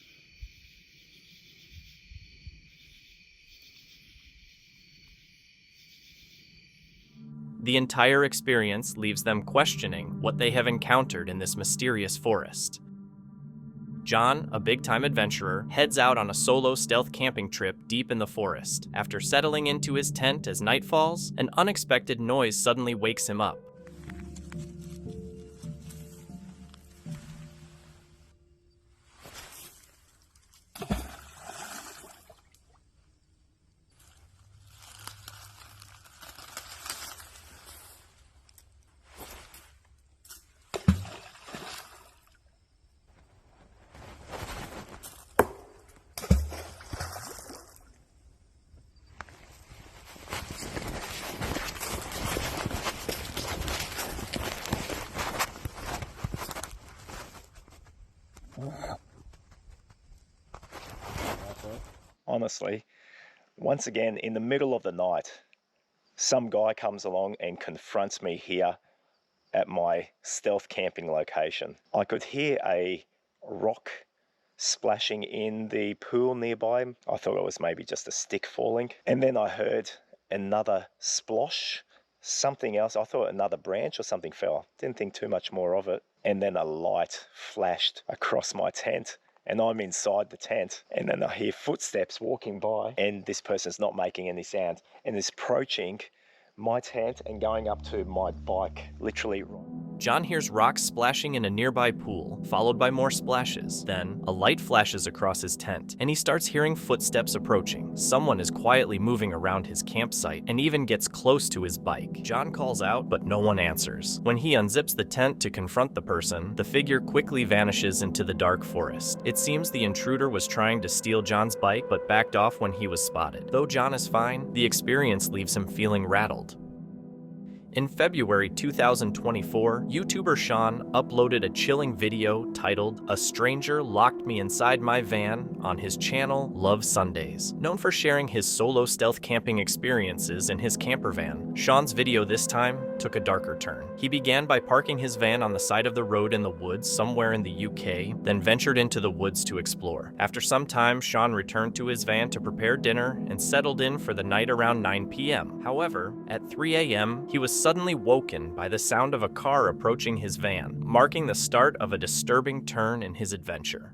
The entire experience leaves them questioning what they have encountered in this mysterious forest. John, a big-time adventurer, heads out on a solo stealth camping trip deep in the forest. After settling into his tent as night falls, an unexpected noise suddenly wakes him up. Honestly, once again, in the middle of the night, some guy comes along and confronts me here at my stealth camping location. I could hear a rock splashing in the pool nearby. I thought it was maybe just a stick falling. And then I heard another splosh, something else. I thought another branch or something fell. Didn't think too much more of it. And then a light flashed across my tent. And I'm inside the tent, and then I hear footsteps walking by, and this person's not making any sound, and is approaching my tent and going up to my bike, literally. John hears rocks splashing in a nearby pool, followed by more splashes. Then, a light flashes across his tent, and he starts hearing footsteps approaching. Someone is quietly moving around his campsite, and even gets close to his bike. John calls out, but no one answers. When he unzips the tent to confront the person, the figure quickly vanishes into the dark forest. It seems the intruder was trying to steal John's bike, but backed off when he was spotted. Though John is fine, the experience leaves him feeling rattled. In February 2024, YouTuber Sean uploaded a chilling video titled "A Stranger Locked Me Inside My Van" on his channel Love Sundays. Known for sharing his solo stealth camping experiences in his camper van, Sean's video this time took a darker turn. He began by parking his van on the side of the road in the woods somewhere in the UK, then ventured into the woods to explore. After some time, Sean returned to his van to prepare dinner and settled in for the night around 9 p.m. However, at 3 a.m., he was suddenly woken by the sound of a car approaching his van, marking the start of a disturbing turn in his adventure.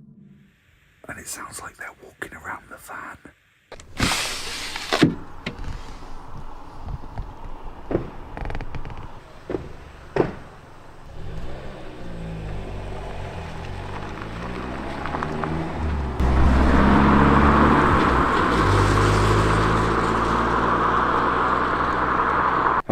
And it sounds like they're walking around the van.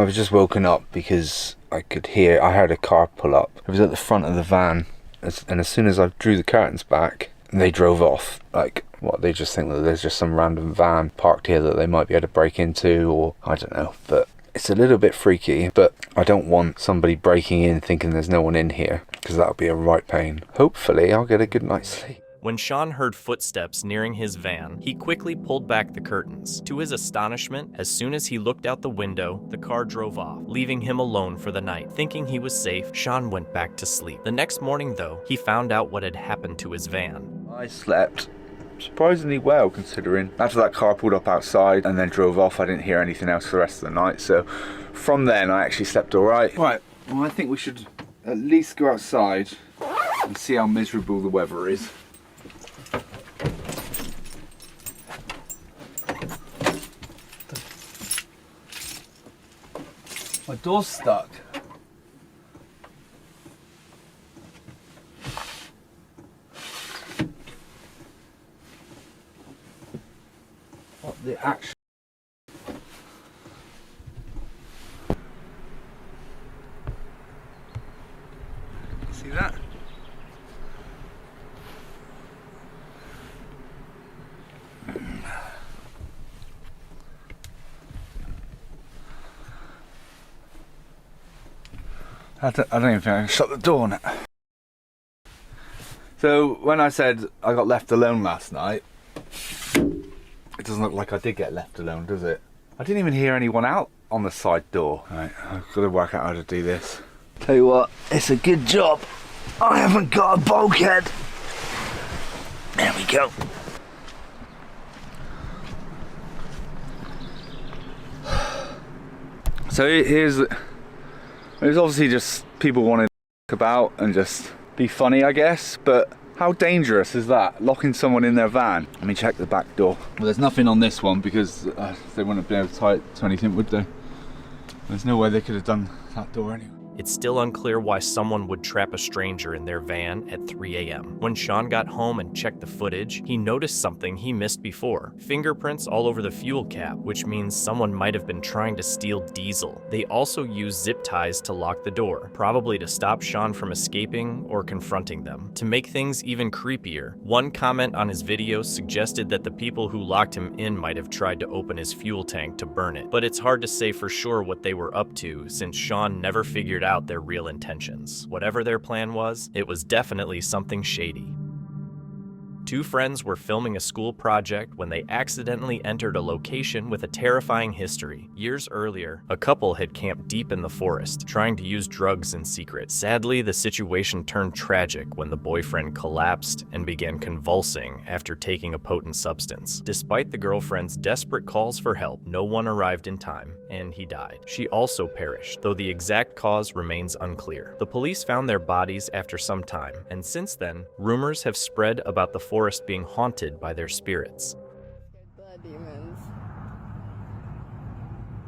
I was just woken up because I heard a car pull up. It was at the front of the van, and as soon as I drew the curtains back, they drove off. Like, what, they just think that there's just some random van parked here that they might be able to break into, or I don't know. But it's a little bit freaky, but I don't want somebody breaking in thinking there's no one in here, because that would be a right pain. Hopefully I'll get a good night's sleep. When Sean heard footsteps nearing his van, he quickly pulled back the curtains. To his astonishment, as soon as he looked out the window, the car drove off, leaving him alone for the night. Thinking he was safe, Sean went back to sleep. The next morning, though, he found out what had happened to his van. I slept surprisingly well, considering after that car pulled up outside and then drove off, I didn't hear anything else for the rest of the night. So from then, I actually slept all right. Right, well, I think we should at least go outside and see how miserable the weather is. My door's stuck. What the actual... See that? I don't even think I can shut the door now. So when I said I got left alone last night, it doesn't look like I did get left alone, does it? I didn't even hear anyone out on the side door. Right, I've got to work out how to do this. Tell you what, it's a good job I haven't got a bulkhead. There we go. So it was obviously just people wanting to about and just be funny, I guess, but how dangerous is that, locking someone in their van? Let me check the back door. Well, there's nothing on this one because they wouldn't have been able to tie it to anything, would they? There's no way they could have done that door anyway. It's still unclear why someone would trap a stranger in their van at 3 a.m. When Sean got home and checked the footage, he noticed something he missed before. Fingerprints all over the fuel cap, which means someone might have been trying to steal diesel. They also used zip ties to lock the door, probably to stop Sean from escaping or confronting them. To make things even creepier, one comment on his video suggested that the people who locked him in might have tried to open his fuel tank to burn it. But it's hard to say for sure what they were up to, since Sean never figured out their real intentions. Whatever their plan was, it was definitely something shady. Two friends were filming a school project when they accidentally entered a location with a terrifying history. Years earlier, a couple had camped deep in the forest, trying to use drugs in secret. Sadly, the situation turned tragic when the boyfriend collapsed and began convulsing after taking a potent substance. Despite the girlfriend's desperate calls for help, no one arrived in time, and he died. She also perished, though the exact cause remains unclear. The police found their bodies after some time, and since then, rumors have spread about the forest being haunted by their spirits. Blood demons.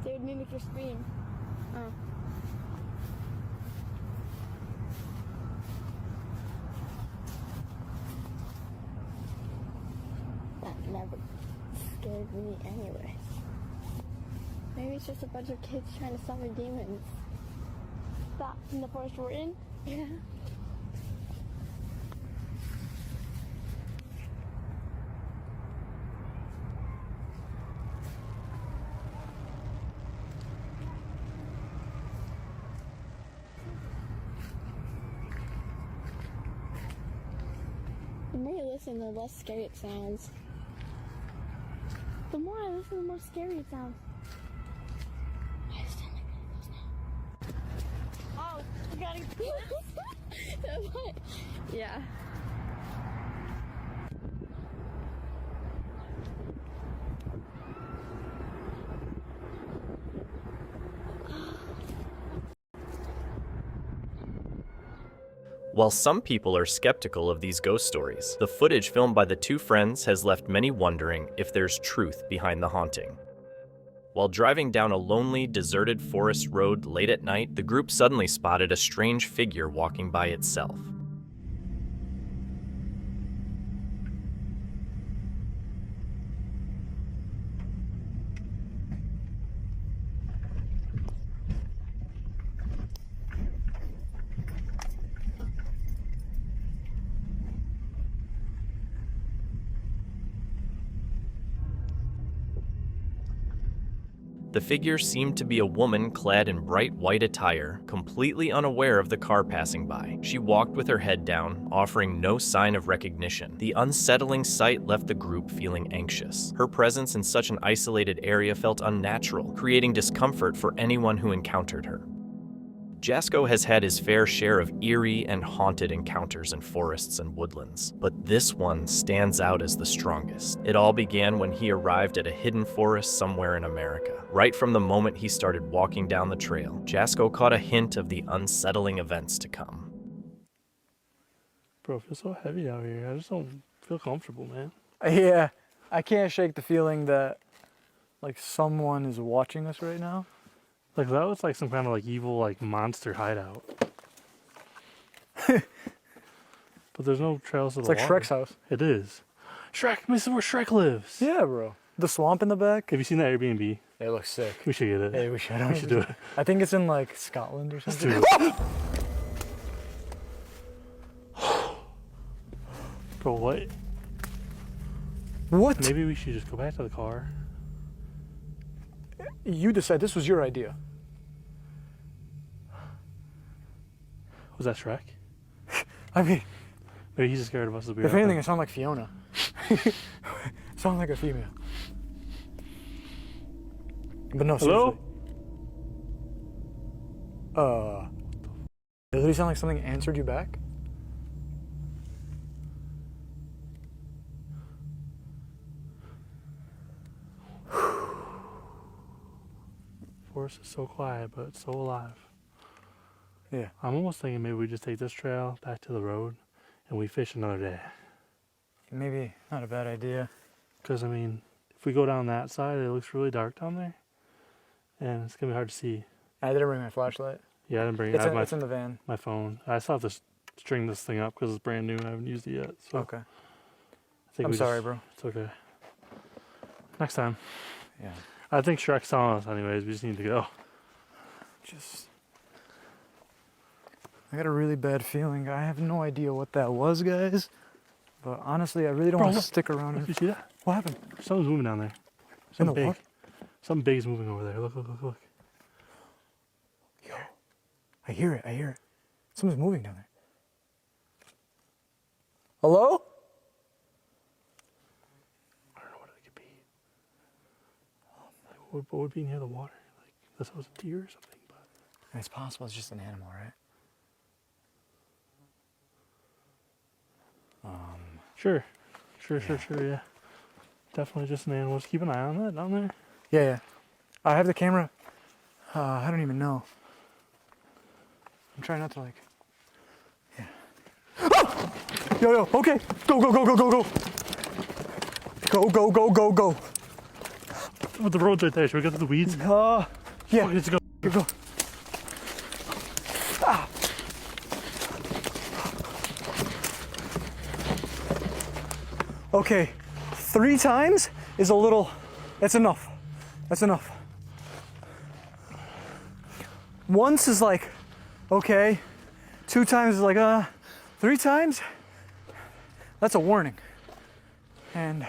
They would mimic your scream. Oh. That never scared me anyway. Maybe it's just a bunch of kids trying to summon demons. That in the forest we're in? Yeah. The more you listen, the less scary it sounds. The more I listen, the more scary it sounds. I stand like one of those now. Oh, you gotta what? Yeah. While some people are skeptical of these ghost stories, the footage filmed by the two friends has left many wondering if there's truth behind the haunting. While driving down a lonely, deserted forest road late at night, the group suddenly spotted a strange figure walking by itself. The figure seemed to be a woman clad in bright white attire, completely unaware of the car passing by. She walked with her head down, offering no sign of recognition. The unsettling sight left the group feeling anxious. Her presence in such an isolated area felt unnatural, creating discomfort for anyone who encountered her. Jasko has had his fair share of eerie and haunted encounters in forests and woodlands, but this one stands out as the strongest. It all began when he arrived at a hidden forest somewhere in America. Right from the moment he started walking down the trail, Jasko caught a hint of the unsettling events to come. Bro, it feels so heavy out here. I just don't feel comfortable, man. Yeah, I can't shake the feeling that like someone is watching us right now. Like that was like some kind of like evil like monster hideout. But there's no trails to the It's like water. Shrek's house. It is. Shrek, this is where Shrek lives. Yeah, bro. The swamp in the back. Have you seen that Airbnb? It looks sick. We should get it. Hey, we should. We should do it. I think it's in like Scotland or something. Let's do it. Bro, what? What? Maybe we should just go back to the car. You decide. This was your idea. Was that Shrek? I mean, maybe he's as scared of us as we are. if anything, it sounded like Fiona. It sounded like a female. But no, Hello? seriously. Does it sound like something answered you back? Forest is so quiet, but it's so alive. Yeah. I'm almost thinking maybe we just take this trail back to the road and we fish another day. Maybe not a bad idea. Because, I mean, if we go down that side, it looks really dark down there. And it's going to be hard to see. I didn't bring my flashlight. Yeah, I didn't bring it. It's, I have it's in the van. my phone. I still have to string this thing up because it's brand new and I haven't used it yet. So Okay. I think I'm sorry, bro. It's okay. Next time. Yeah. I think Shrek's telling us anyways. We just need to go. I got a really bad feeling. I have no idea what that was, guys. But honestly, I really don't want to stick around. Look, you see that? What happened? Something's moving down there. In Something the big. what? Something big is moving over there. Look, look, look, look. Yo, I hear it. Something's moving down there. Hello? I don't know what it could be. Like, what would be near the water? Like, this was a deer or something. But It's possible it's just an animal, right? Sure, yeah. Definitely just an animal. Just keep an eye on that down there. Yeah. I have the camera. I don't even know. I'm trying not to like. Yeah. Ah! Yo, okay. Go. Go. Oh, the road's right there. Should we go through the weeds? Yeah. Okay, let's go. Go. Ah. Okay, 3 times is a little, that's enough. Once is like, okay. 2 times is like, 3 times, that's a warning. And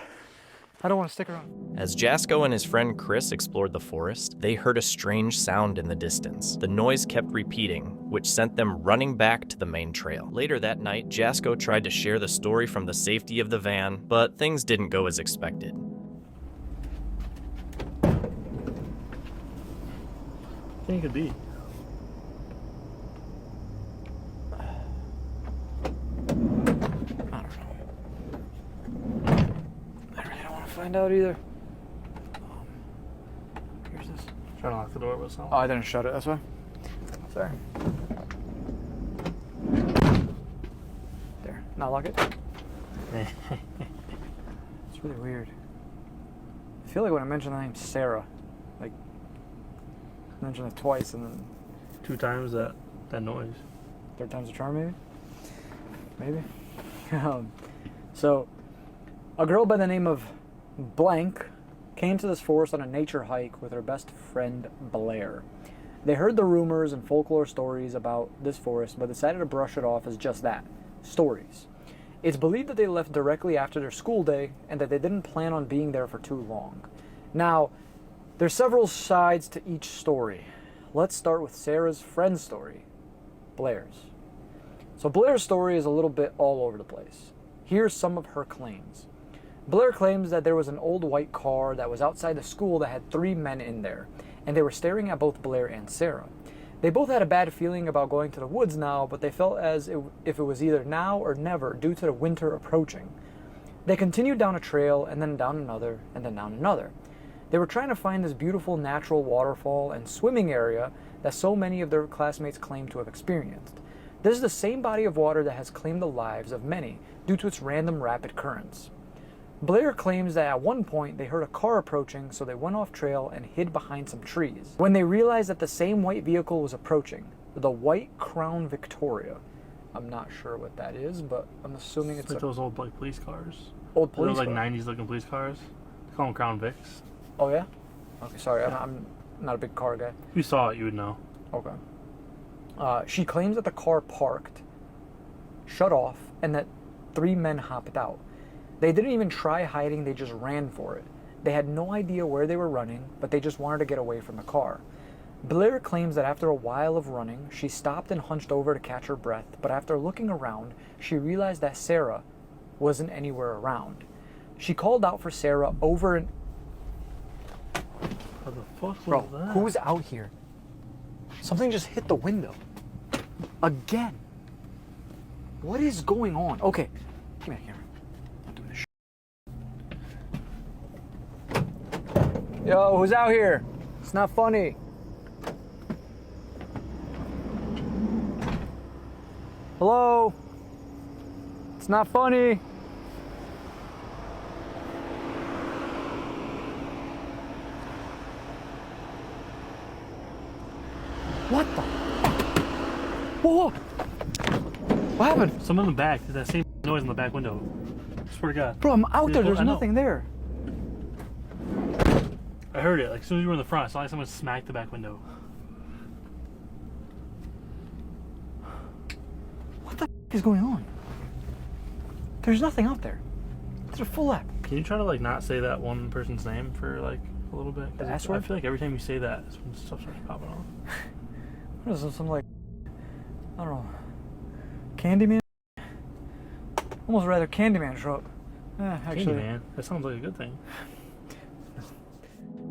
I don't want to stick around. As Jasko and his friend Chris explored the forest, they heard a strange sound in the distance. The noise kept repeating, which sent them running back to the main trail. Later that night, Jasko tried to share the story from the safety of the van, but things didn't go as expected. I think it could be. Find out either. Here's this. Trying to lock the door, but it's not. Oh, I didn't shut it. That's why. Sorry. There. Now lock it. It's really weird. I feel like when I mentioned the name Sarah, like I mentioned it twice and then 2 times that noise. 3rd time's a charm, maybe. So, a girl by the name of Blank came to this forest on a nature hike with her best friend Blair. They heard the rumors and folklore stories about this forest, but decided to brush it off as just that, stories. It's believed that they left directly after their school day and that they didn't plan on being there for too long. Now, There's several sides to each story. Let's start with Sarah's friend's story, Blair's. So Blair's story is a little bit all over the place. Here's some of her claims. Blair claims that there was an old white car that was outside the school that had 3 men in there, and they were staring at both Blair and Sarah. They both had a bad feeling about going to the woods now, but they felt as if it was either now or never due to the winter approaching. They continued down a trail, and then down another, and then down another. They were trying to find this beautiful natural waterfall and swimming area that so many of their classmates claimed to have experienced. This is the same body of water that has claimed the lives of many due to its random rapid currents. Blair claims that at one point they heard a car approaching, so they went off trail and hid behind some trees. When they realized that the same white vehicle was approaching, the white Crown Victoria. I'm not sure what that is, but I'm assuming it's like those old like police cars. Old police those, like cars? 90s looking police cars. They call them Crown Vics. Oh yeah? Okay, sorry, yeah. I'm not a big car guy. If you saw it, you would know. Okay. She claims that the car parked, shut off, and that 3 men hopped out. They didn't even try hiding, they just ran for it. They had no idea where they were running, but they just wanted to get away from the car. Blair claims that after a while of running, she stopped and hunched over to catch her breath, but after looking around, she realized that Sarah wasn't anywhere around. She called out for Sarah over and... What the fuck Bro, was that? who's out here? Something just hit the window. Again. What is going on? Okay, give me a camera. I'm not doing this shit. Yo, who's out here? It's not funny. Hello? It's not funny. What the? Whoa! What happened? Someone in the back did that same noise in the back window. I swear to God. Bro, I'm out there. There's I know. nothing there. I heard it. Like as soon as you were in the front, I saw like someone smack the back window. What the is going on? There's nothing out there. It's a full app. Can you try to like not say that one person's name for like a little bit? The S I word? feel like every time you say that, it's when stuff starts popping off. What is this? Some like, I don't know, Candyman? Almost rather Candyman show up. Actually. Candyman? That sounds like a good thing.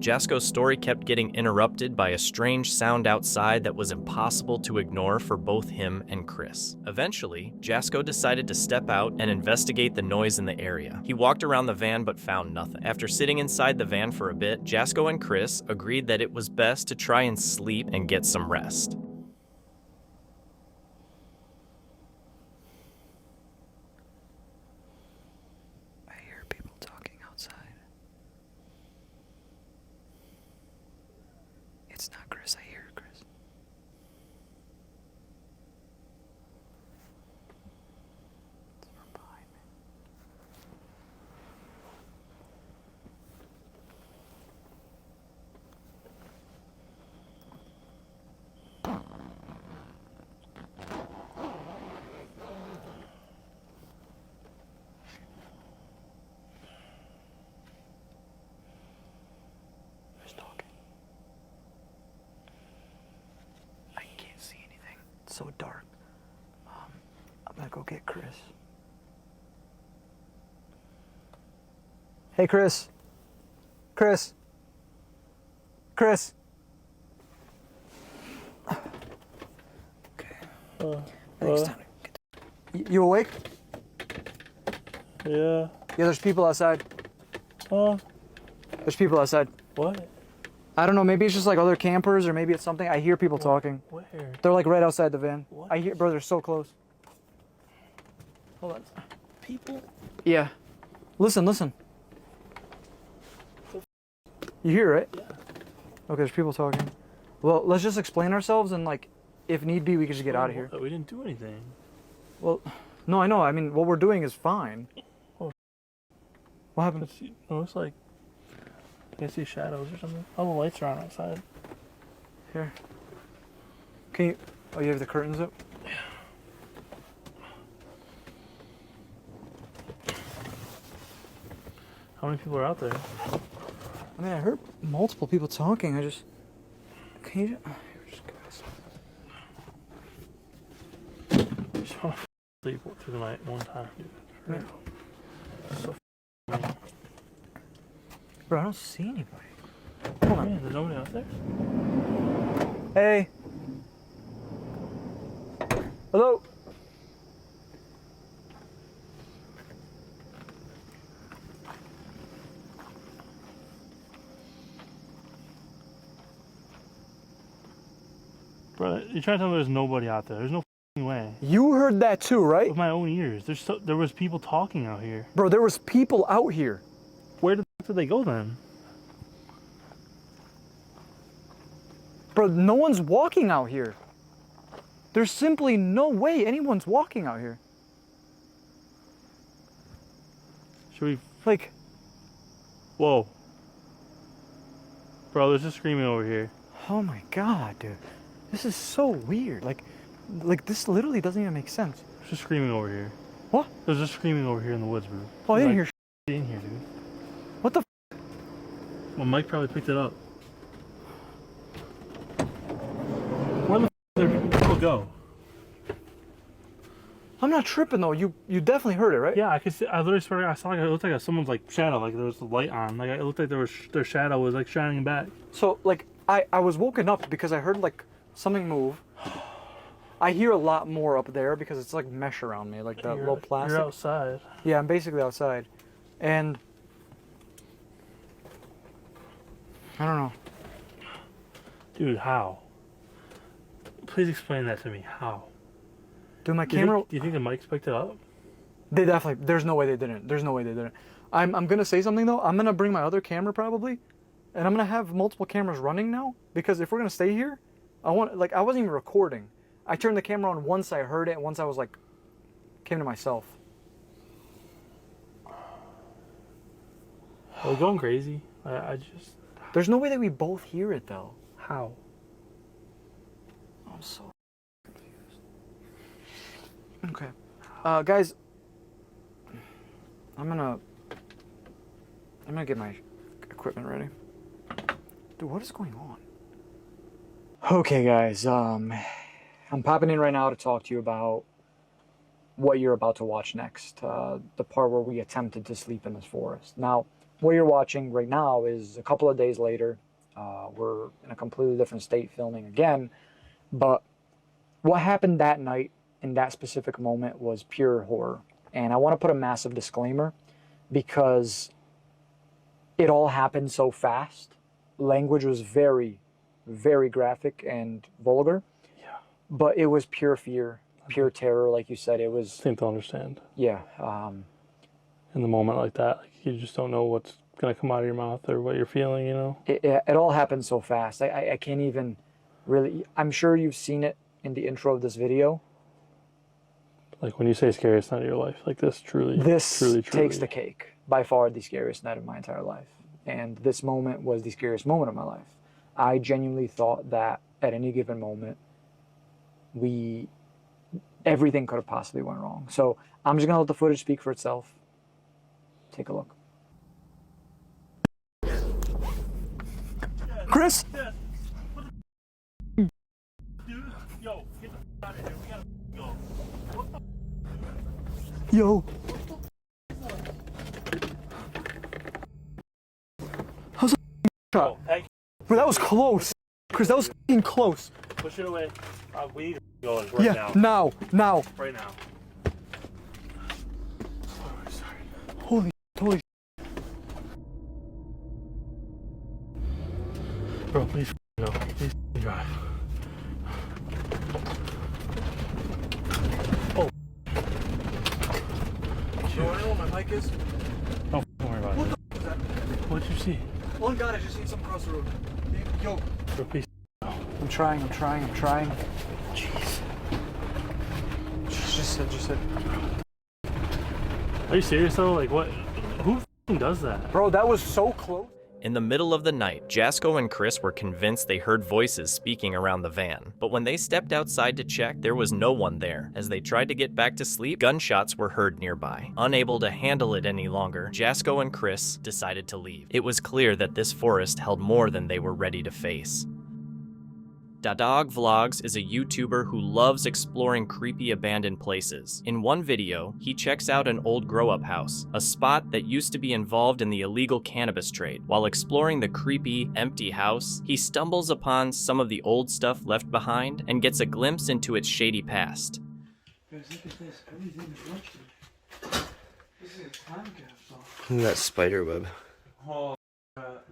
Jasko's story kept getting interrupted by a strange sound outside that was impossible to ignore for both him and Chris. Eventually, Jasko decided to step out and investigate the noise in the area. He walked around the van but found nothing. After sitting inside the van for a bit, Jasko and Chris agreed that it was best to try and sleep and get some rest. It's not Chris, I hear Chris. It's from behind me. Who's talking? I can't see anything. It's so dark. I'm gonna go get Chris. Hey, Chris. Chris. Chris. Okay. I think it's time to get. You awake? Yeah. Yeah, there's people outside. There's people outside. What? I don't know, maybe it's just like other campers or maybe it's something. I hear people talking. Where? They're like right outside the van. What? I hear, bro, they're so close. Hold on. People? Yeah. Listen. You hear it? Yeah. Okay, there's people talking. Well, let's just explain ourselves and like, if need be, we can just get out of here. We didn't do anything. Well, no, I know. I mean, what we're doing is fine. Oh. What happened? It looks like I see shadows or something. All the lights are on outside. Here. Can you... Oh, you have the curtains up? Yeah. How many people are out there? I mean, I heard multiple people talking. I just... Can you just want to sleep through the night one time, dude. So Bro, I don't see anybody. Hold on. Yeah, there's nobody out there. Hey. Hello. Bro, you're trying to tell me there's nobody out there. There's no f***ing way. You heard that too, right? With my own ears. There was people talking out here. Bro, there was people out here. Where the f*** did they go then? Bro, no one's walking out here. There's simply no way anyone's walking out here. Should we... Like... Whoa. Bro, there's just screaming over here. Oh my god, dude. This is so weird. Like this literally doesn't even make sense. There's just screaming over here. What? There's just screaming over here in the woods, bro. Oh, I didn't hear in here, dude. What the f? Well, Mike probably picked it up. Where the f did people go? I'm not tripping though. You definitely heard it, right? Yeah, I could see. I literally swear I saw like it looked like someone's like shadow, like there was the light on. Like it looked like their shadow was like shining back. So like I was woken up because I heard like something move. I hear a lot more up there because it's like mesh around me, like that little plastic. You're outside. Yeah, I'm basically outside, and I don't know. Dude, how? Please explain that to me. How? Dude, my camera... Do you think the mics picked it up? They definitely... There's no way they didn't. There's no way they didn't. I'm gonna say something though. I'm gonna bring my other camera probably, and I'm gonna have multiple cameras running now because if we're gonna stay here, I wasn't even recording. I turned the camera on once I heard it, and once I was like, came to myself. Are we going crazy? I just... There's no way that we both hear it though. How? I'm so confused. Okay, guys, I'm gonna get my equipment ready. Dude, what is going on? Okay, guys, I'm popping in right now to talk to you about what you're about to watch next. The part where we attempted to sleep in this forest. Now, what you're watching right now is a couple of days later. We're in a completely different state filming again, but what happened that night in that specific moment was pure horror. And I want to put a massive disclaimer because it all happened so fast. Language was very, very graphic and vulgar. Yeah. But it was pure fear, pure terror, like you said. It was... I think they'll understand. Yeah. In the moment like that, like, you just don't know what's going to come out of your mouth or what you're feeling, you know? It all happened so fast. I can't even really... I'm sure you've seen it in the intro of this video. Like when you say scariest night of your life, like this truly takes the cake. By far the scariest night of my entire life. And this moment was the scariest moment of my life. I genuinely thought that at any given moment, everything could have possibly went wrong. So I'm just gonna let the footage speak for itself. Take a look. Chris! Dude, yo, get the out of here. We gotta go. What the Yo! How's that shot? Hey. Bro, that was close. Chris, that was f***ing close. Push it away. We need to go right now. Yeah, now. Right now. Oh, sorry. Holy Bro, please go. Please drive. Oh. Bro, I know where my mic is. Don't worry about it. What the f*** was that? What did you see? Oh God, I just seen something cross the road. Yo. Bro, please. I'm trying. Jeez. Just sit. Are you serious though? Like what? Who f***ing does that? Bro, that was so close. In the middle of the night, Jasko and Chris were convinced they heard voices speaking around the van. But when they stepped outside to check, there was no one there. As they tried to get back to sleep, gunshots were heard nearby. Unable to handle it any longer, Jasko and Chris decided to leave. It was clear that this forest held more than they were ready to face. Dadog Vlogs is a YouTuber who loves exploring creepy abandoned places. In one video, he checks out an old grow-up house, a spot that used to be involved in the illegal cannabis trade. While exploring the creepy, empty house, he stumbles upon some of the old stuff left behind and gets a glimpse into its shady past. Guys, look at this. Everything is ruptured. This is a time capsule. Look at that spider web. Oh,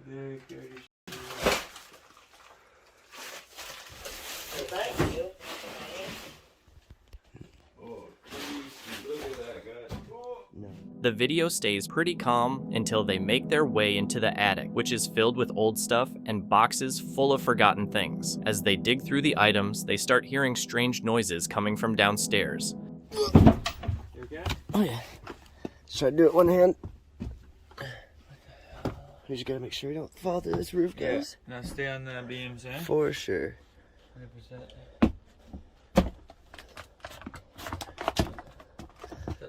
there you go. Thank you. The video stays pretty calm until they make their way into the attic, which is filled with old stuff and boxes full of forgotten things. As they dig through the items, they start hearing strange noises coming from downstairs. You okay? Oh yeah. Just try to do it one hand. You just gotta make sure you don't fall through this roof, guys. Yeah. Now stay on the beams, eh? For sure. 100%.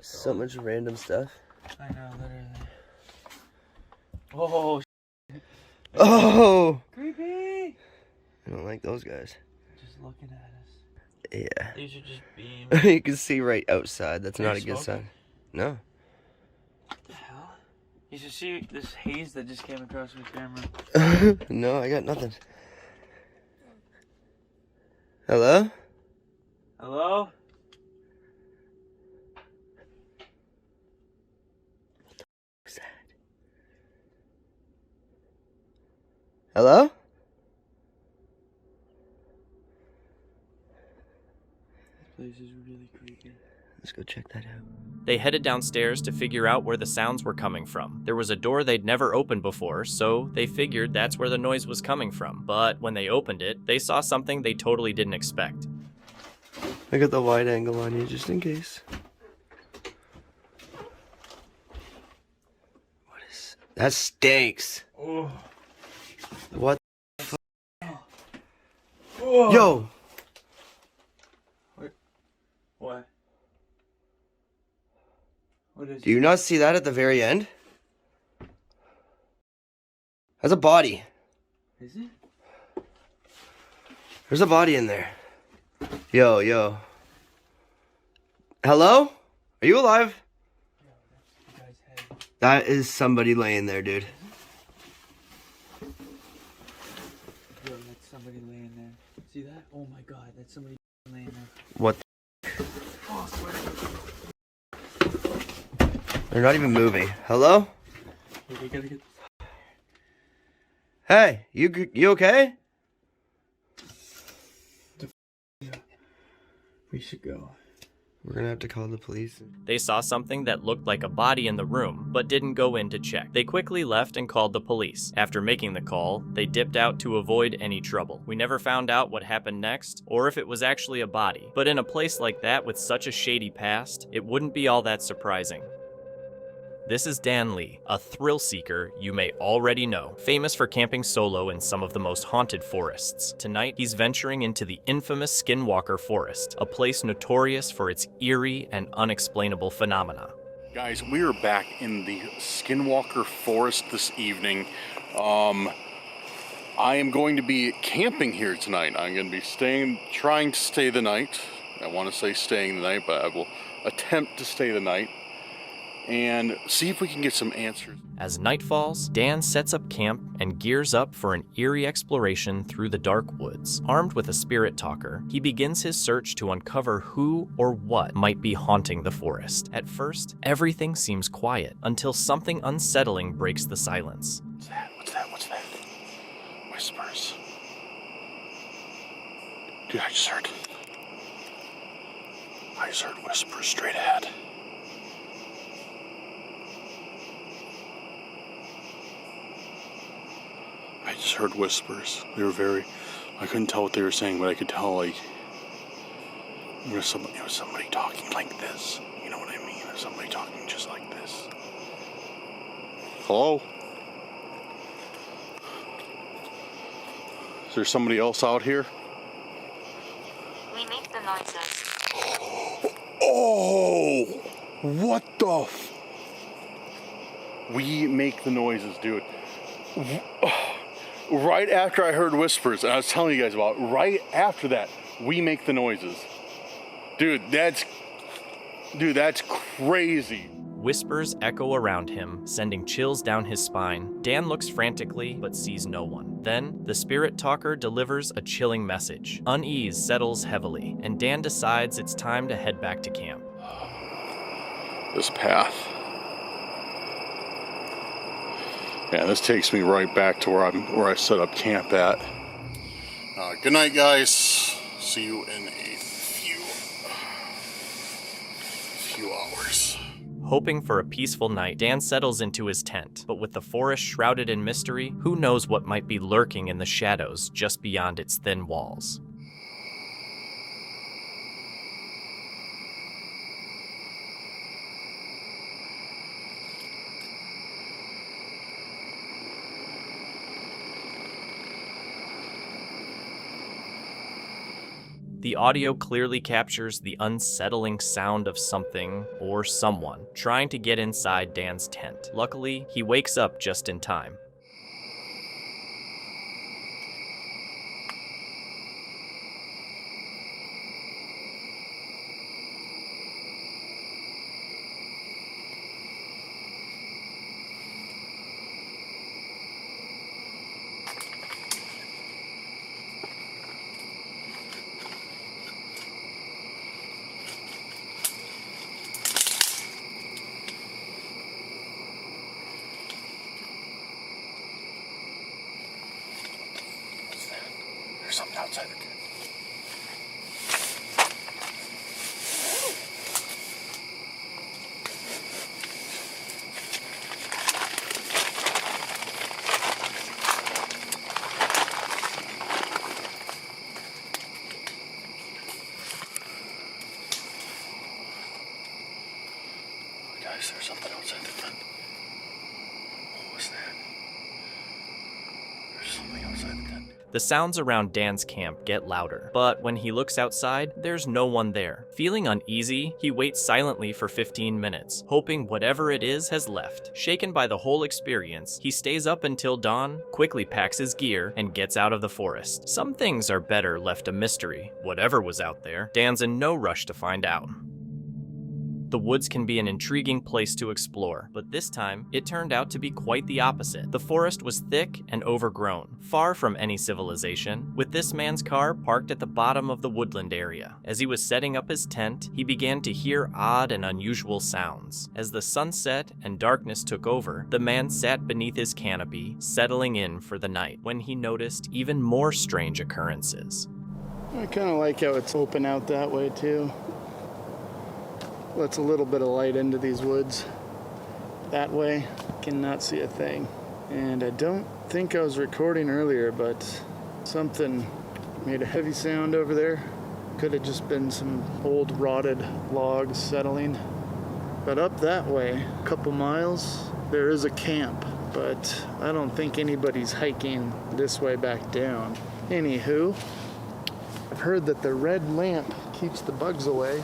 So much random stuff. I know, literally. Oh, oh! Creepy! I don't like those guys. Just looking at us. Yeah. These are just beams. You can see right outside. That's Are not a you good smoking? sign. No. What the hell? You should see this haze that just came across my camera. No, I got nothing. Hello? Hello? What's that? Hello? This place is really creepy. Let's go check that out. They headed downstairs to figure out where the sounds were coming from. There was a door they'd never opened before, so they figured that's where the noise was coming from. But when they opened it, they saw something they totally didn't expect. I got the wide angle on you just in case. What is... That stinks. Oh. What the fuck? Oh. Yo! What? What is Do you not see that at the very end? That's a body. Is it? There's a body in there. Yo, yo. Hello? Are you alive? That is somebody laying there, dude. Yo, that's somebody laying there. See that? Oh my god, that's somebody laying there. What? Oh, swear. They're not even moving. Hello? We gotta get... Hey, you okay? We should go. We're gonna have to call the police. They saw something that looked like a body in the room, but didn't go in to check. They quickly left and called the police. After making the call, they dipped out to avoid any trouble. We never found out what happened next, or if it was actually a body. But in a place like that with such a shady past, it wouldn't be all that surprising. This is Dan Lee, a thrill seeker you may already know, famous for camping solo in some of the most haunted forests. Tonight, he's venturing into the infamous Skinwalker Forest, a place notorious for its eerie and unexplainable phenomena. Guys, we are back in the Skinwalker Forest this evening. I am going to be camping here tonight. I'm going to be trying to stay the night. I want to say staying the night, but I will attempt to stay the night and see if we can get some answers. As night falls, Dan sets up camp and gears up for an eerie exploration through the dark woods. Armed with a spirit talker, he begins his search to uncover who or what might be haunting the forest. At first, everything seems quiet until something unsettling breaks the silence. What's that? What's that? What's that? Whispers. Dude, I just heard whispers straight ahead. I just heard whispers. They were I couldn't tell what they were saying, but I could tell, like, it was somebody talking like this. You know what I mean? There's somebody talking just like this. Hello? Is there somebody else out here? We make the noises. Oh! What the We make the noises, dude. Right after I heard whispers, and I was telling you guys about, right after that, we make the noises. Dude, that's crazy. Whispers echo around him, sending chills down his spine. Dan looks frantically, but sees no one. Then, the spirit talker delivers a chilling message. Unease settles heavily, and Dan decides it's time to head back to camp. This path. Yeah, this takes me right back to where I set up camp at. Good night, guys. See you in a few hours. Hoping for a peaceful night, Dan settles into his tent, but with the forest shrouded in mystery, who knows what might be lurking in the shadows just beyond its thin walls. The audio clearly captures the unsettling sound of something or someone trying to get inside Dan's tent. Luckily, he wakes up just in time. There's something outside the tent. Guys, there's something outside the tent. What was that? There's something outside the tent. The sounds around Dan's camp get louder, but when he looks outside, there's no one there. Feeling uneasy, he waits silently for 15 minutes, hoping whatever it is has left. Shaken by the whole experience, he stays up until dawn, quickly packs his gear, and gets out of the forest. Some things are better left a mystery. Whatever was out there, Dan's in no rush to find out. The woods can be an intriguing place to explore, but this time, it turned out to be quite the opposite. The forest was thick and overgrown, far from any civilization, with this man's car parked at the bottom of the woodland area. As he was setting up his tent, he began to hear odd and unusual sounds. As the sunset and darkness took over, the man sat beneath his canopy, settling in for the night, when he noticed even more strange occurrences. I kind of like how it's open out that way too. Lets a little bit of light into these woods. That way, cannot see a thing. And I don't think I was recording earlier, but something made a heavy sound over there. Could have just been some old rotted logs settling. But up that way, a couple miles, there is a camp, but I don't think anybody's hiking this way back down. Anywho, I've heard that the red lamp keeps the bugs away.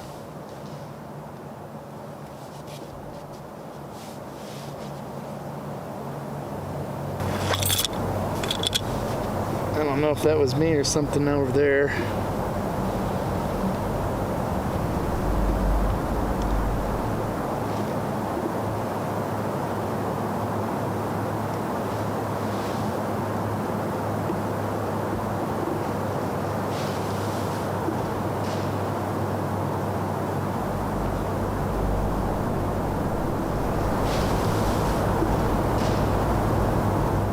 I don't know if that was me or something over there.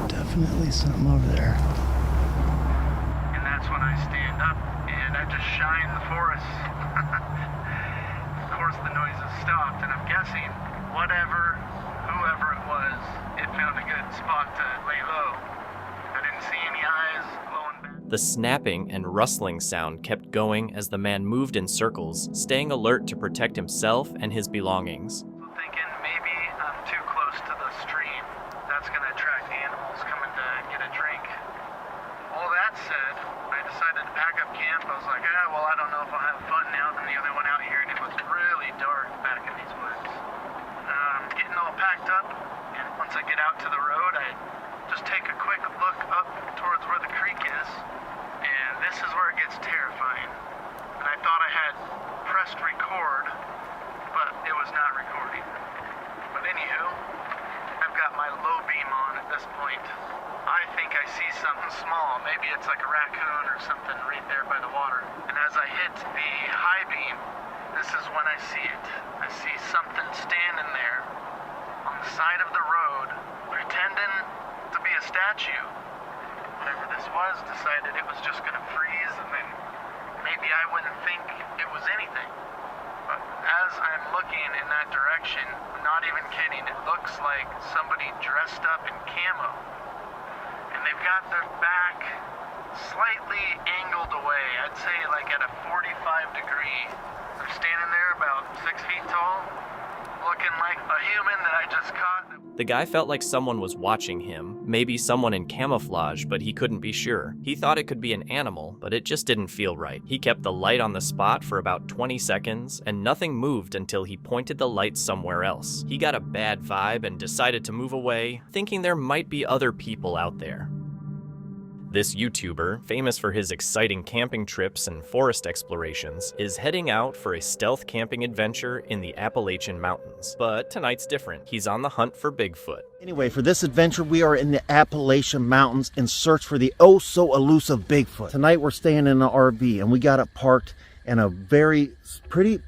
Definitely something over there. When I stand up and I just shine the forest. Of course the noise has stopped, and I'm guessing whoever it was, it found a good spot to lay low. I didn't see any eyes glowing back. The snapping and rustling sound kept going as the man moved in circles, staying alert to protect himself and his belongings. Thinking maybe I'm too close to the stream. That's going to attract animals coming to get a drink. all that said, I decided to pack up camp. I was like, well, I don't know if I'll have fun now. Then the other one out here, and it was really dark back in these woods. Getting all packed up, and once I get out to the road, I just take a quick look up towards where the creek is, and this is where it gets terrifying. And I thought I had pressed record, but it was not recording. But anywho, I've got my low beam on at this point. I think I see something small. Maybe it's like a raccoon or something right there by the water. And as I hit the high beam, this is when I see it. I see something standing there on the side of the road, pretending to be a statue. Whatever this was, decided it was just gonna freeze, and then maybe I wouldn't think it was anything. But as I'm looking in that direction, I'm not even kidding, it looks like somebody dressed up in camo. And they've got their back slightly angled away. I'd say like at a 45 degree. They're standing there about 6 feet tall, looking like a human that I just caught. The guy felt like someone was watching him, maybe someone in camouflage, but he couldn't be sure. He thought it could be an animal, but it just didn't feel right. He kept the light on the spot for about 20 seconds, and nothing moved until he pointed the light somewhere else. He got a bad vibe and decided to move away, thinking there might be other people out there. This YouTuber, famous for his exciting camping trips and forest explorations, is heading out for a stealth camping adventure in the Appalachian Mountains. But tonight's different. He's on the hunt for Bigfoot. Anyway, for this adventure, we are in the Appalachian Mountains in search for the oh-so-elusive Bigfoot. Tonight, we're staying in an RV, and we got it parked in a very pretty,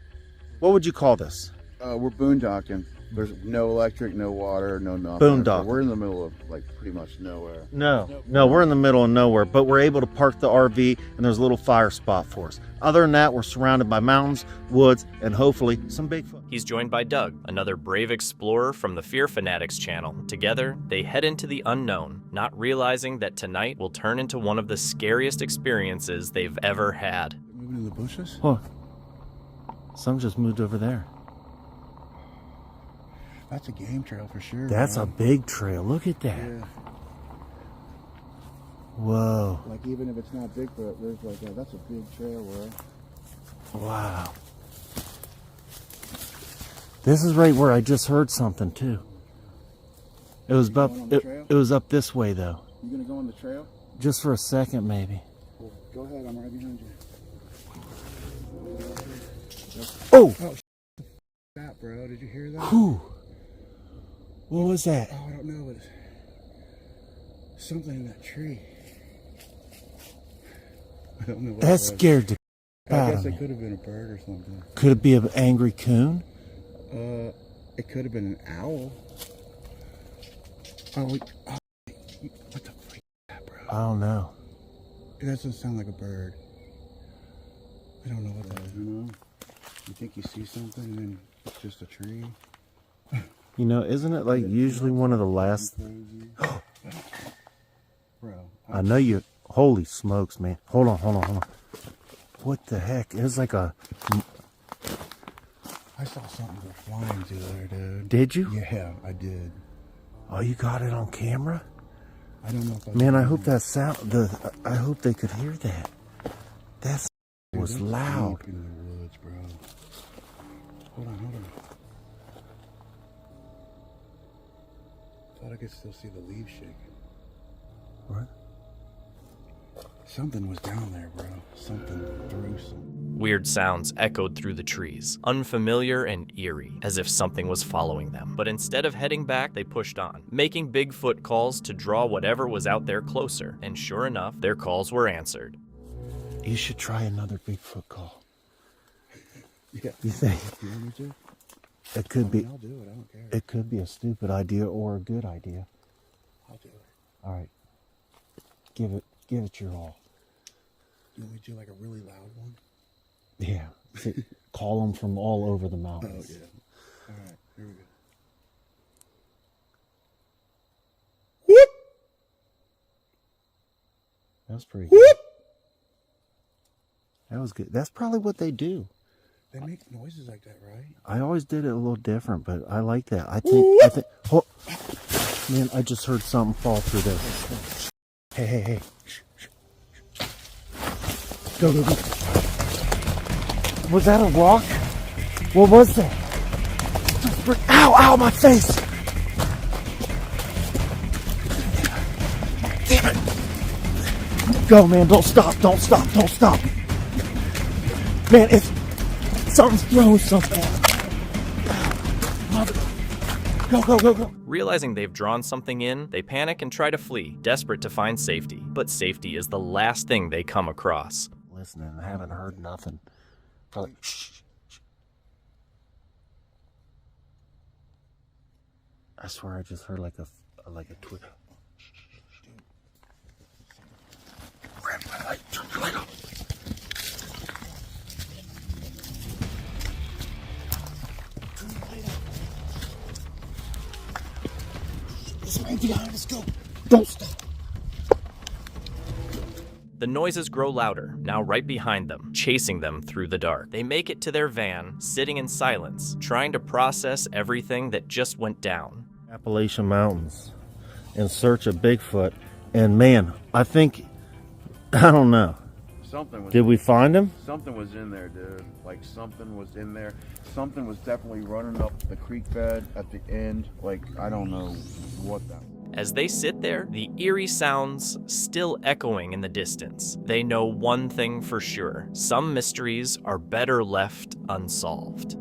what would you call this? We're boondocking. There's no electric, no water, no nothing. Boondocking. We're in the middle of, like, pretty much nowhere. No, we're in the middle of nowhere, but we're able to park the RV, and there's a little fire spot for us. Other than that, we're surrounded by mountains, woods, and hopefully some Bigfoot. He's joined by Doug, another brave explorer from the Fear Fanatics channel. Together, they head into the unknown, not realizing that tonight will turn into one of the scariest experiences they've ever had. Moving in the bushes? Oh, some just moved over there. That's a game trail for sure. That's man. a big trail. Look at that. Yeah. Whoa. Like, even if it's not Bigfoot, there's like that's a big trail, bro. Wow. This is right where I just heard something too. It was up. It was up this way though. You gonna go on the trail? Just for a second, maybe. Well, go ahead. I'm right behind you. Oh. Oh, that, bro. Did you hear that? Whew. What was that? Oh, I don't know, but it's something in that tree. I don't know what That scared the I guess out of it me. could have been a bird or something. Could it be an angry coon? It could have been an owl. Oh, what the freak is that, bro? I don't know. It doesn't sound like a bird. I don't know what that is, you know? You think you see something and then it's just a tree? You know, isn't it like usually one of the last... Bro. I know you... Holy smokes, man. Hold on. What the heck? It was like a... I saw something go flying through there, dude. Did you? Yeah, I did. Oh, you got it on camera? I don't know if I... Man, I hope that sound... I hope they could hear that. That was loud. Deep in the woods, bro. Hold on. Thought I could still see the leaves shaking. What? Something was down there, bro. Something threw something. Weird sounds echoed through the trees, unfamiliar and eerie, as if something was following them. But instead of heading back, they pushed on, making Bigfoot calls to draw whatever was out there closer. And sure enough, their calls were answered. You should try another Bigfoot call. Yeah. You think? You want me to? It could be... I'll do it. I don't care. It could be a stupid idea or a good idea. I'll do it. All right. Give it your all. You want me to do like a really loud one? Yeah. Call them from all over the mountains. Oh, yeah. All right. Here we go. Whoop! That was pretty good. That was good. That's probably what they do. They make noises like that, right? I always did it a little different, but I like that. I think, oh, man, I just heard something fall through there. Hey. Shh. Go, go, go. Was that a rock? What was that? Ow, ow, my face! Damn it! Go, man, don't stop, don't stop, don't stop. Man, it's... something's throwing something. Go, go, go, go. Realizing they've drawn something in, they panic and try to flee, desperate to find safety. But safety is the last thing they come across. Listening, I haven't heard nothing. Probably, shh. I swear I just heard like a twitch. Grab my light, turn your light off. Turn your light off. It's right behind us, go. Don't stop. The noises grow louder, now right behind them, chasing them through the dark. They make it to their van, sitting in silence, trying to process everything that just went down. Appalachian Mountains in search of Bigfoot. And man, I think, I don't know. Something was. Did we find him? Something was in there, dude. Like something was in there. Something was definitely running up the creek bed at the end. Like, I don't know what that was. As they sit there, the eerie sounds still echoing in the distance. They know one thing for sure. Some mysteries are better left unsolved.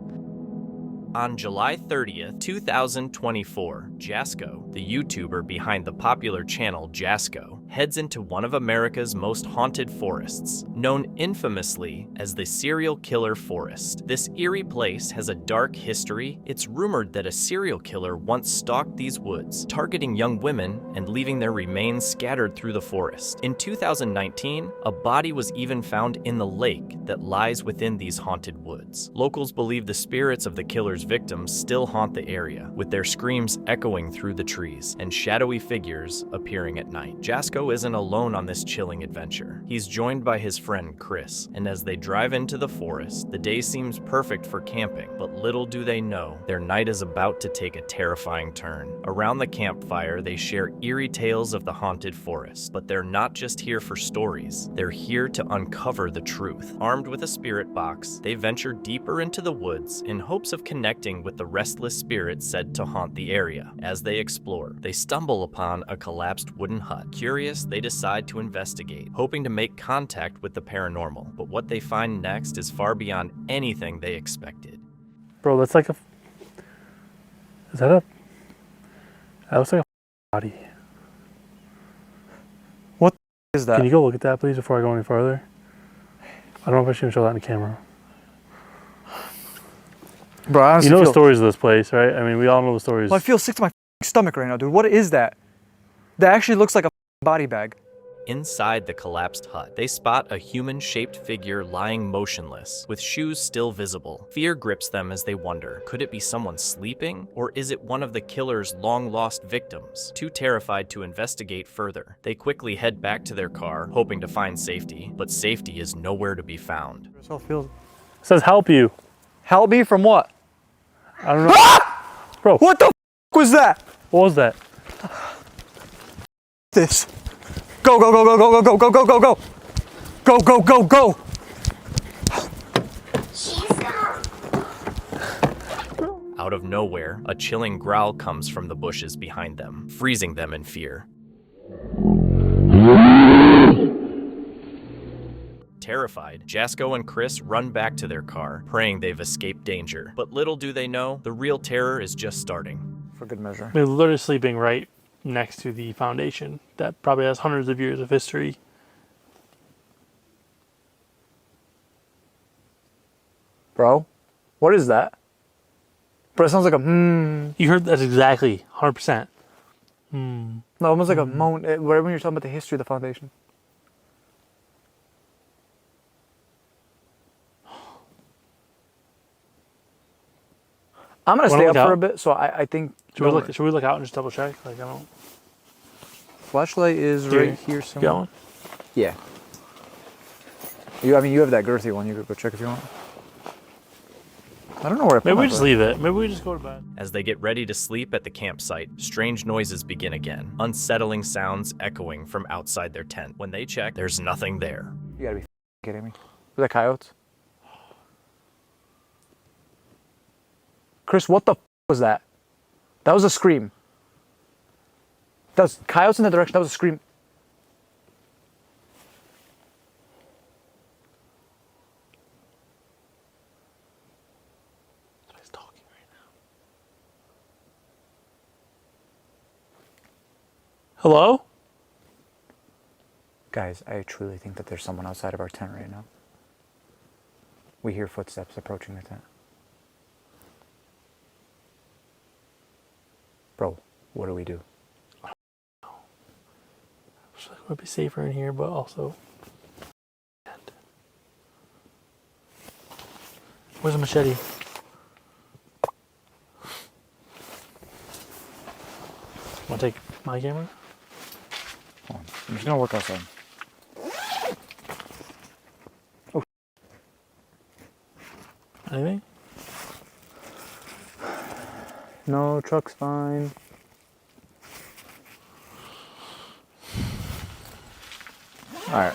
On July 30th, 2024, Jasko, the YouTuber behind the popular channel Jasko, heads into one of America's most haunted forests, known infamously as the Serial Killer Forest. This eerie place has a dark history. It's rumored that a serial killer once stalked these woods, targeting young women and leaving their remains scattered through the forest. In 2019, a body was even found in the lake that lies within these haunted woods. Locals believe the spirits of the killer's victims still haunt the area, with their screams echoing through the trees and shadowy figures appearing at night. Jasko isn't alone on this chilling adventure. He's joined by his friend Chris, and as they drive into the forest, the day seems perfect for camping, but little do they know, their night is about to take a terrifying turn. Around the campfire, they share eerie tales of the haunted forest, but they're not just here for stories, they're here to uncover the truth. Armed with a spirit box, they venture deeper into the woods in hopes of connecting with the restless spirits said to haunt the area. As they explore, they stumble upon a collapsed wooden hut. Curious, they decide to investigate, hoping to make contact with the paranormal. But what they find next is far beyond anything they expected. Bro, that's like a... Is that a... That looks like a body. What is that? Can you go look at that, please, before I go any further? I don't know if I should show that on the camera. Bro, I honestly you know feel... the stories of this place, right? I mean, we all know the stories. Well, I feel sick to my stomach right now, dude. What is that? That actually looks like a body bag. Inside the collapsed hut, they spot a human-shaped figure lying motionless, with shoes still visible. Fear grips them as they wonder, could it be someone sleeping? Or is it one of the killer's long-lost victims? Too terrified to investigate further, they quickly head back to their car, hoping to find safety, but safety is nowhere to be found. It says help you. Help me from what? I don't know. Bro. What the f was that? What was that? This. Go, go, go, go, go, go, go, go, go, go. Go, go, go, go. Out of nowhere, a chilling growl comes from the bushes behind them, freezing them in fear. Terrified, Jasko and Chris run back to their car, praying they've escaped danger. But little do they know, the real terror is just starting. For good measure. They're literally sleeping right next to the foundation that probably has hundreds of years of history. Bro, what is that? Bro, it sounds like a You heard that exactly, 100%. No, almost like a moan. Right when you're talking about the history of the foundation. I'm gonna stay up for a bit, so I think. Should we look out and just double check? Like, I don't. Flashlight is right here somewhere. Going? Yeah. You have that girthy one. You could go check if you want. I don't know where I put Maybe we my just bed. leave it. Maybe we just go to bed. As they get ready to sleep at the campsite, strange noises begin again, unsettling sounds echoing from outside their tent. When they check, there's nothing there. You gotta be kidding me? Were that coyotes? Chris, what the was that? That was a scream. That was coyotes in that direction. That was a scream. Somebody's talking right now. Hello? Guys, I truly think that there's someone outside of our tent right now. We hear footsteps approaching the tent. Bro, what do we do? I wish it would be safer in here, but also... Where's the machete? Want to take my camera? Hold on. I'm just gonna work outside. Oh. Anything? No, truck's fine. Alright.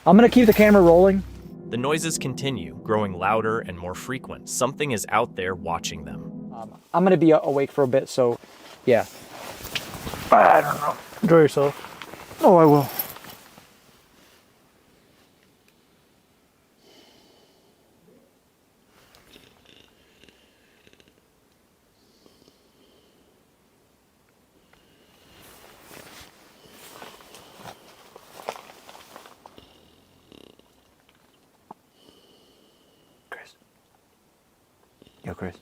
I'm gonna keep the camera rolling. The noises continue, growing louder and more frequent. Something is out there watching them. I'm gonna be awake for a bit, so yeah. I don't know. Enjoy yourself. Oh, I will. Yo, Chris.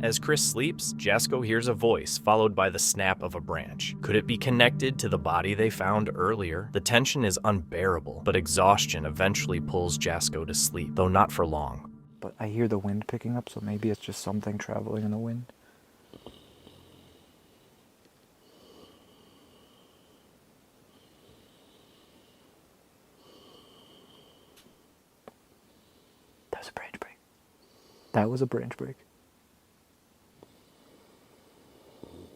As Chris sleeps, Jasko hears a voice followed by the snap of a branch. Could it be connected to the body they found earlier? The tension is unbearable, but exhaustion eventually pulls Jasko to sleep, though not for long. But I hear the wind picking up, so maybe it's just something traveling in the wind. That was a branch break. That was a branch break.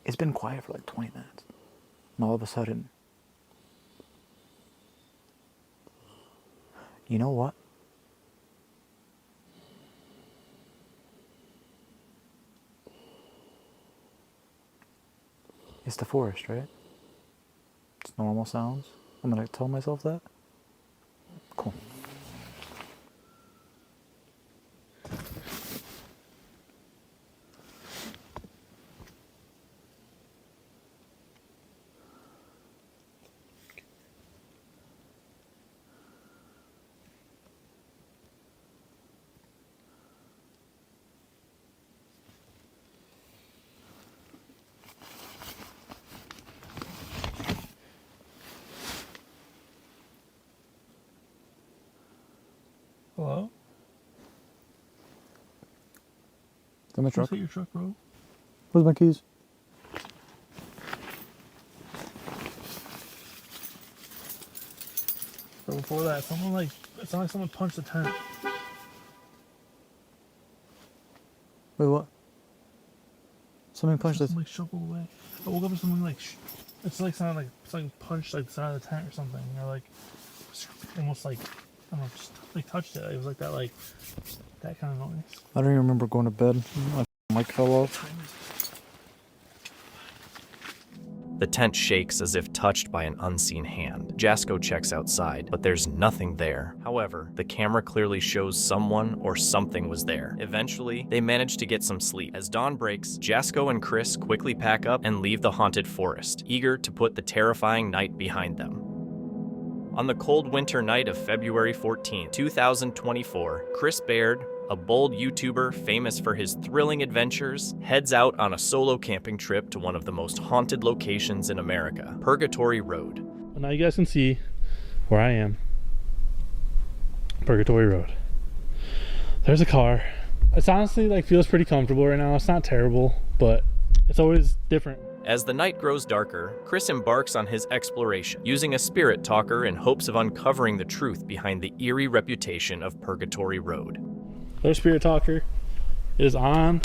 It's been quiet for like 20 minutes. And all of a sudden... You know what? It's the forest, right? It's normal sounds. I'm gonna tell myself that. Cool. Hello? Is that my truck? Is that your truck, bro? Where's my keys? But before that, it sounded like someone punched the tent. Wait, what? Something punched Something like shuffled away. I woke up with something like it's like sounded like something punched like the side of the tent or something. Or like almost like I don't know, just like touched it. It was like that kind of noise. I don't even remember going to bed. My mic fell off. The tent shakes as if touched by an unseen hand. Jasko checks outside, but there's nothing there. However, the camera clearly shows someone or something was there. Eventually, they manage to get some sleep. As dawn breaks, Jasko and Chris quickly pack up and leave the haunted forest, eager to put the terrifying night behind them. On the cold winter night of February 14, 2024, Chris Baird, a bold YouTuber famous for his thrilling adventures, heads out on a solo camping trip to one of the most haunted locations in America, Purgatory Road. Well, now you guys can see where I am. Purgatory Road. There's a car. It's honestly like feels pretty comfortable right now. It's not terrible, but it's always different. As the night grows darker, Chris embarks on his exploration, using a spirit talker in hopes of uncovering the truth behind the eerie reputation of Purgatory Road. There's Spirit Talker. It is on.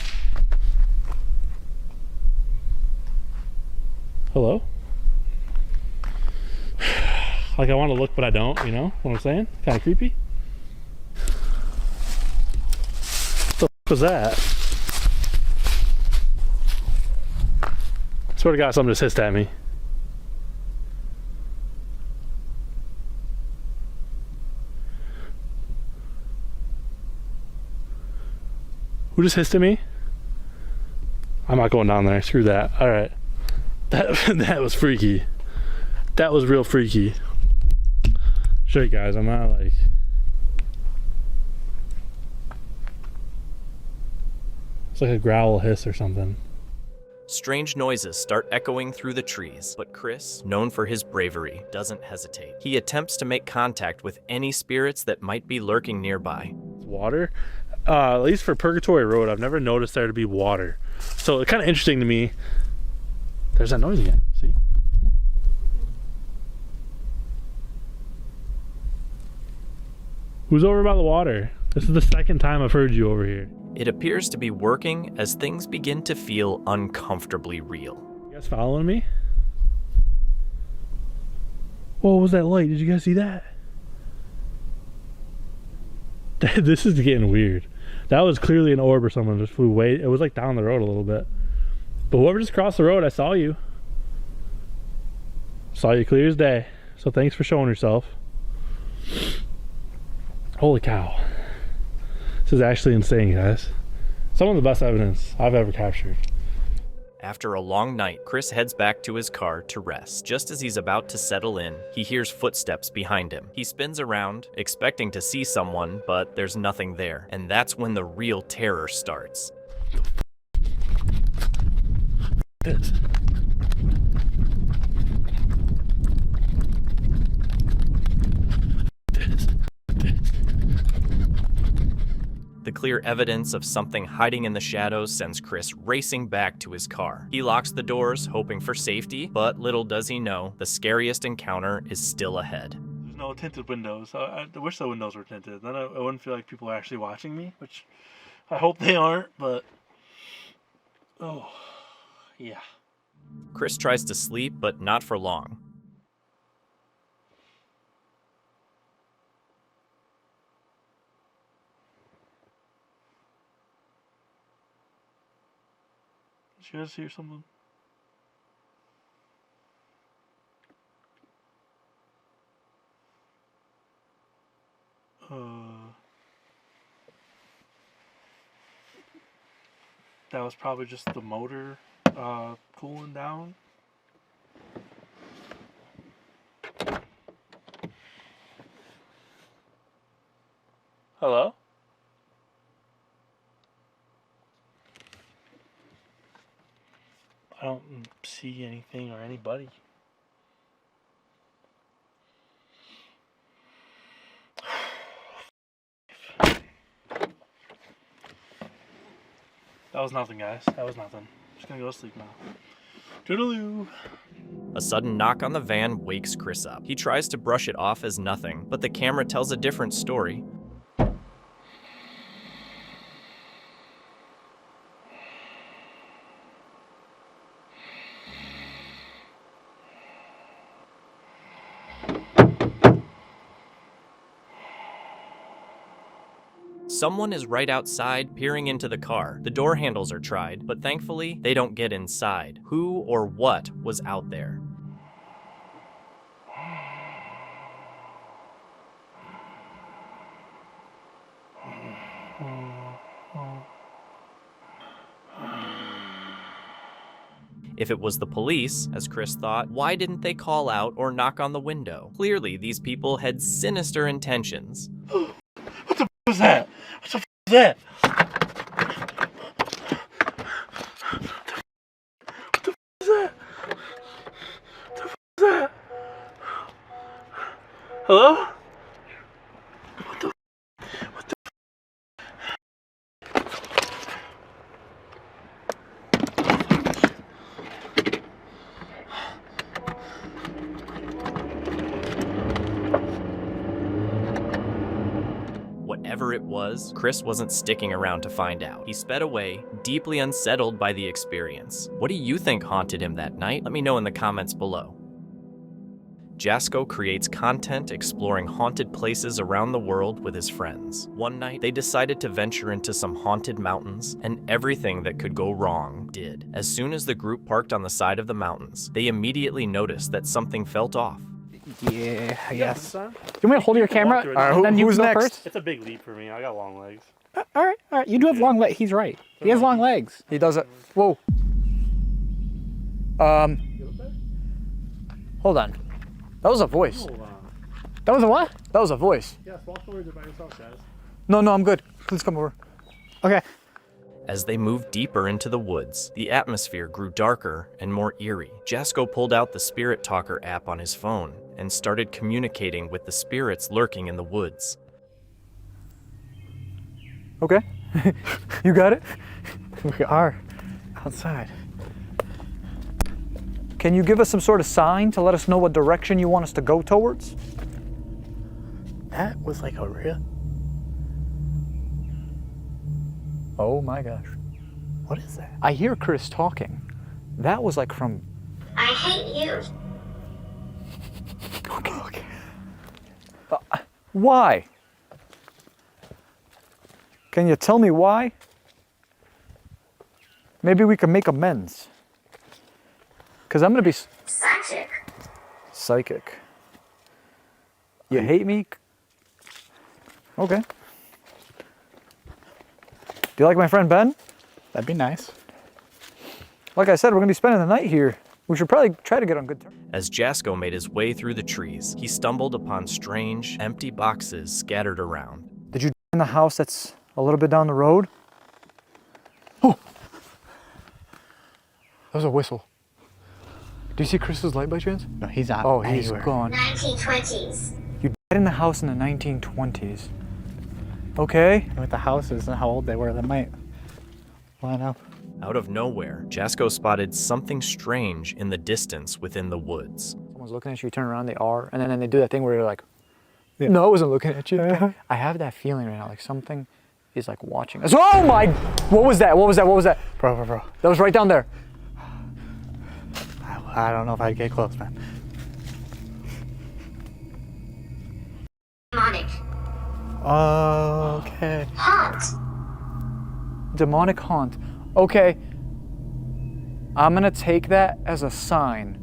Hello? Like I want to look, but I don't, you know what I'm saying? Kind of creepy. What the f was that? I swear to God, something just hissed at me. Who just hissed at me? I'm not going down there. Screw that. All right. That was freaky. That was real freaky. Show you guys. I'm not like. It's like a growl hiss or something. Strange noises start echoing through the trees, but Chris, known for his bravery, doesn't hesitate. He attempts to make contact with any spirits that might be lurking nearby. Water? At least for Purgatory Road, I've never noticed there to be water. So it's kind of interesting to me. There's that noise again. See? Who's over by the water? This is the second time I've heard you over here. It appears to be working as things begin to feel uncomfortably real. You guys following me? What was that light? Did you guys see that? This is getting weird. That was clearly an orb or someone just flew way. It was like down the road a little bit. But whoever just crossed the road, I saw you. Saw you clear as day. So thanks for showing yourself. Holy cow. This is actually insane, guys. Some of the best evidence I've ever captured. After a long night, Chris heads back to his car to rest. Just as he's about to settle in, he hears footsteps behind him. He spins around, expecting to see someone, but there's nothing there. And that's when the real terror starts. This. The clear evidence of something hiding in the shadows sends Chris racing back to his car. He locks the doors, hoping for safety, but little does he know, the scariest encounter is still ahead. There's no tinted windows. I wish the windows were tinted. Then I wouldn't feel like people are actually watching me, which I hope they aren't, but... Oh, yeah. Chris tries to sleep, but not for long. Did you guys hear something? That was probably just the motor cooling down. Hello? I don't see anything or anybody. That was nothing, guys. That was nothing. Just gonna go to sleep now. Toodaloo! A sudden knock on the van wakes Chris up. He tries to brush it off as nothing, but the camera tells a different story. Someone is right outside, peering into the car. The door handles are tried, but thankfully, they don't get inside. Who or what was out there? If it was the police, as Chris thought, why didn't they call out or knock on the window? Clearly, these people had sinister intentions. What the f was that? What the f was that? What the f was that? What the f was that? Hello? What the f? What the f? Whatever it was, Chris wasn't sticking around to find out. He sped away, deeply unsettled by the experience. What do you think haunted him that night? Let me know in the comments below. Jasko creates content exploring haunted places around the world with his friends. One night, they decided to venture into some haunted mountains, and everything that could go wrong did. As soon as the group parked on the side of the mountains, they immediately noticed that something felt off. Yeah, I guess. Do you want me to hold your camera? And then you who's go next? first? It's a big leap for me. I got long legs. All right. You do have long legs. He's right. He has long legs. He does it. Whoa. Hold on. That was a voice. That was a what? That was a voice. Yes, walk towards it by yourself, guys. No, I'm good. Please come over. Okay. As they moved deeper into the woods, the atmosphere grew darker and more eerie. Jasko pulled out the Spirit Talker app on his phone and started communicating with the spirits lurking in the woods. Okay. You got it? We are outside. Can you give us some sort of sign to let us know what direction you want us to go towards? That was like a real... Oh my gosh. What is that? I hear Chris talking. That was like from... I hate you. Okay. Why? Can you tell me why? Maybe we can make amends. Because I'm going to be... Psychic. You hate me? Okay. Do you like my friend Ben? That'd be nice. Like I said, we're going to be spending the night here. We should probably try to get on good terms. As Jasko made his way through the trees, he stumbled upon strange, empty boxes scattered around. Did you in the house that's a little bit down the road? Oh! That was a whistle. Do you see Chris's light by chance? No, he's not. Oh, he's anywhere. gone. 1920s. You died in the house in the 1920s. Okay. And with the houses and how old they were, that might line up. Out of nowhere, Jasko spotted something strange in the distance within the woods. Someone's looking at you, you turn around, they are, and then they do that thing where you're like, no, I wasn't looking at you. I have that feeling right now, like something is like watching us. Oh my, what was that? Bro. That was right down there. I don't know if I'd get close, man. Demonic. Okay. Haunt. Demonic haunt. Okay. I'm gonna take that as a sign.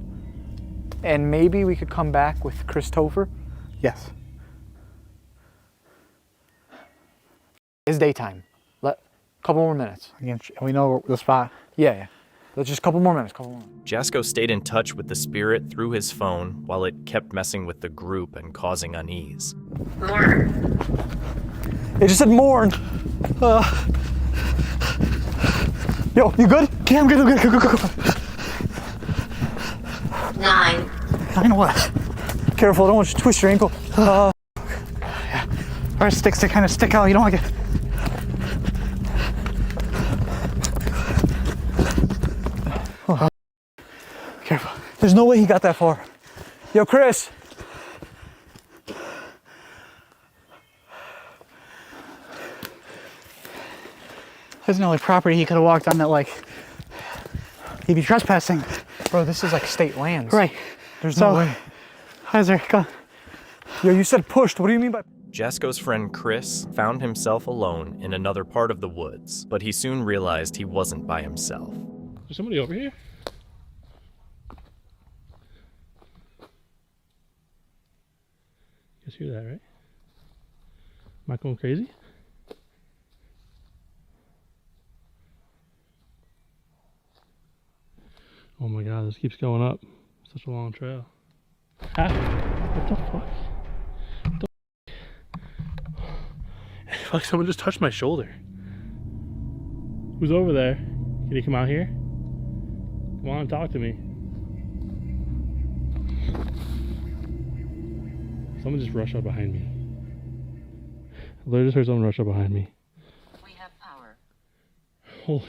And maybe we could come back with Christopher. Yes. It's daytime. Couple more minutes. We know the spot. Yeah. Let's just couple more minutes. Jasko stayed in touch with the spirit through his phone while it kept messing with the group and causing unease. It just said mourn. Yo, you good? Yeah, I'm good. Go. 9. 9 what? Careful, I don't want you to twist your ankle. Yeah. Our sticks to kind of stick out. You don't want to get... Oh. Careful. There's no way he got that far. Yo, Chris. There's no like property he could have walked on that like he'd be trespassing. Bro, this is like state lands. Right. There's no way. How's there? Go. Yo, you said pushed. What do you mean by... Jasko's friend Chris found himself alone in another part of the woods, but he soon realized he wasn't by himself. Is there somebody over here? You guys hear that, right? Am I going crazy? Oh my god, this keeps going up. Such a long trail. Ah, what the fuck? What the fuck? Fuck, someone just touched my shoulder. Who's over there? Can you come out here? Come on, talk to me. Someone just rushed up behind me. I literally just heard someone rush up behind me. We have power. Holy.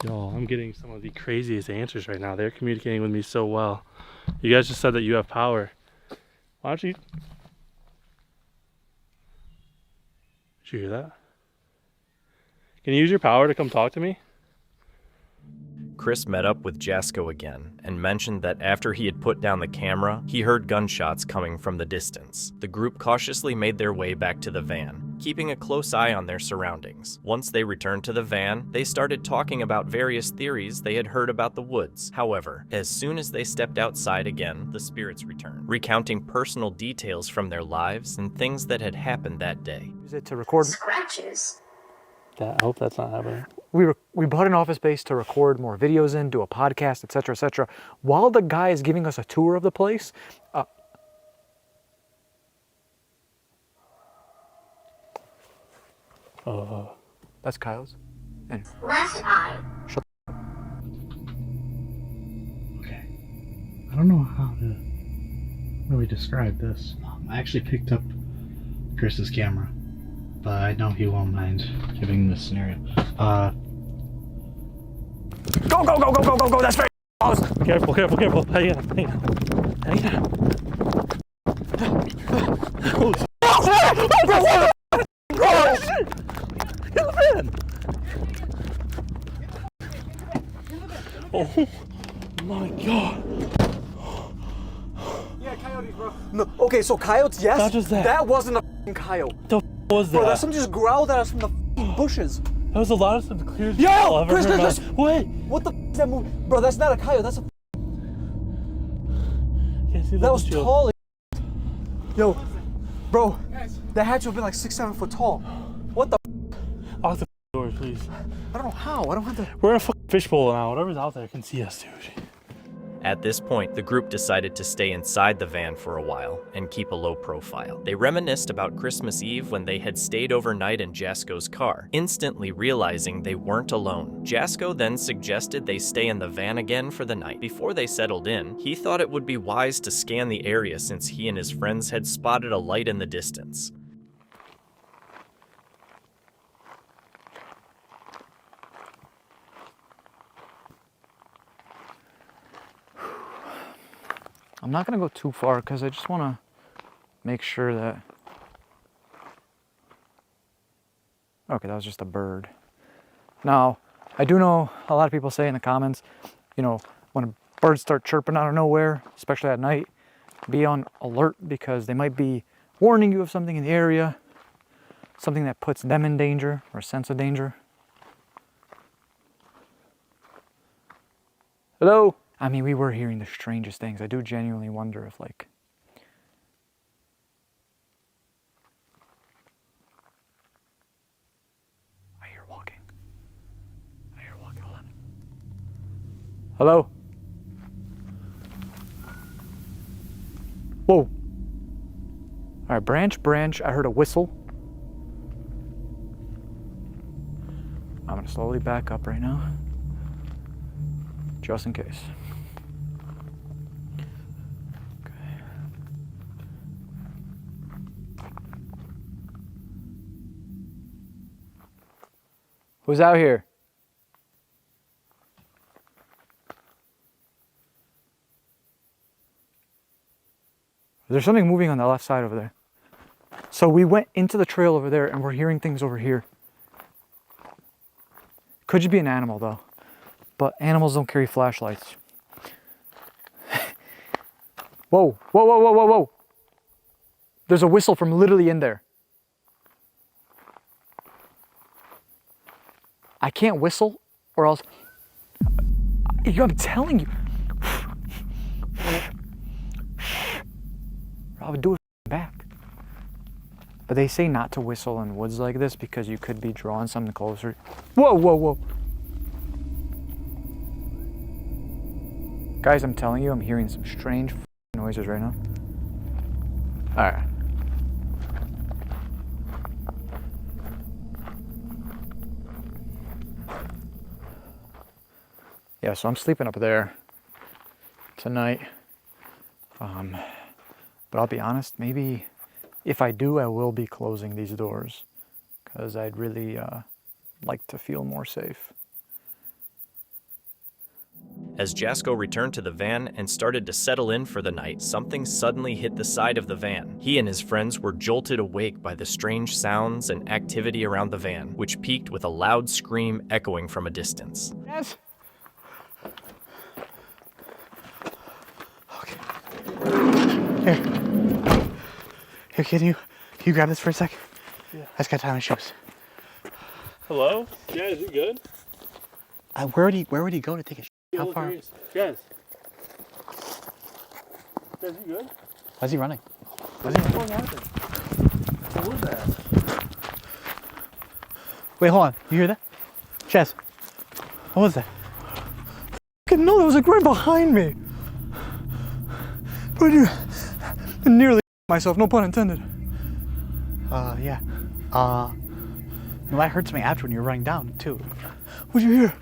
Y'all, I'm getting some of the craziest answers right now. They're communicating with me so well. You guys just said that you have power. Why don't you... Did you hear that? Can you use your power to come talk to me? Chris met up with Jasko again and mentioned that after he had put down the camera, he heard gunshots coming from the distance. The group cautiously made their way back to the van, keeping a close eye on their surroundings. Once they returned to the van, they started talking about various theories they had heard about the woods. However, as soon as they stepped outside again, the spirits returned, recounting personal details from their lives and things that had happened that day. Use it to record. Scratches. I hope that's not happening. We bought an office space to record more videos in, do a podcast, etc., etc. While the guy is giving us a tour of the place, that's Kyle's. Anyway. Left eye. Shut Okay. I don't know how to really describe this. I actually picked up Chris's camera, but I know he won't mind giving this scenario. Go, go, go, go, go, go, go, that's very close. Careful, careful, careful. Hang on, hang on. Hang on. Oh, Get the van! Oh my god. Yeah, coyotes, bro. No, okay, so coyotes, yes. Not just that. That wasn't a f***ing coyote. The f was that? Bro, that something just growled at us from the f***ing bushes. That was the loudest and clearest Yo, I've ever Chris, heard. Chris, Wait. What the f is that movie? Bro, that's not a coyote, that's a Can't see that was windshield. tall as Yo, bro, that had to have been like 6-7 foot tall. What the Off the door, please. I don't know how, I don't have to. We're in a fucking fishbowl now. Whatever's out there can see us, dude. At this point, the group decided to stay inside the van for a while and keep a low profile. They reminisced about Christmas Eve when they had stayed overnight in Jasko's car, instantly realizing they weren't alone. Jasko then suggested they stay in the van again for the night. Before they settled in, he thought it would be wise to scan the area since he and his friends had spotted a light in the distance. I'm not gonna go too far because I just want to make sure that. Okay, that was just a bird. Now, I do know a lot of people say in the comments, you know, when birds start chirping out of nowhere, especially at night, be on alert because they might be warning you of something in the area, something that puts them in danger or a sense of danger. Hello? I mean, we were hearing the strangest things. I do genuinely wonder if, like, I hear walking. Hold on. Hello? Whoa. All right, branch. I heard a whistle. I'm gonna slowly back up right now, just in case. Who's out here? There's something moving on the left side over there. So we went into the trail over there and we're hearing things over here. Could just be an animal though. But animals don't carry flashlights. Whoa, whoa, whoa, whoa, whoa, whoa. There's a whistle from literally in there. I can't whistle or else, I'm telling you. I would do it back. But they say not to whistle in woods like this because you could be drawing something closer. Whoa, whoa, whoa. Guys, I'm telling you, I'm hearing some strange noises right now. All right. Yeah, so I'm sleeping up there tonight. But I'll be honest, maybe if I do, I will be closing these doors because I'd really like to feel more safe. As Jasko returned to the van and started to settle in for the night, something suddenly hit the side of the van. He and his friends were jolted awake by the strange sounds and activity around the van, which peaked with a loud scream echoing from a distance. Yes. Here, can you grab this for a sec? Yeah. I just got to tie my shoes. Hello? Yeah, is he good? Where would he go to take a shit? How Look, far? here he is. Jazz. Jazz, you good? Why is he running? What the fuck happened? What was that? Wait, hold on. You hear that? Chess. What was that? Fucking no, that was like right behind me. But I nearly myself, no pun intended. Yeah. No, that hurts me after when you're running down too. What'd you hear?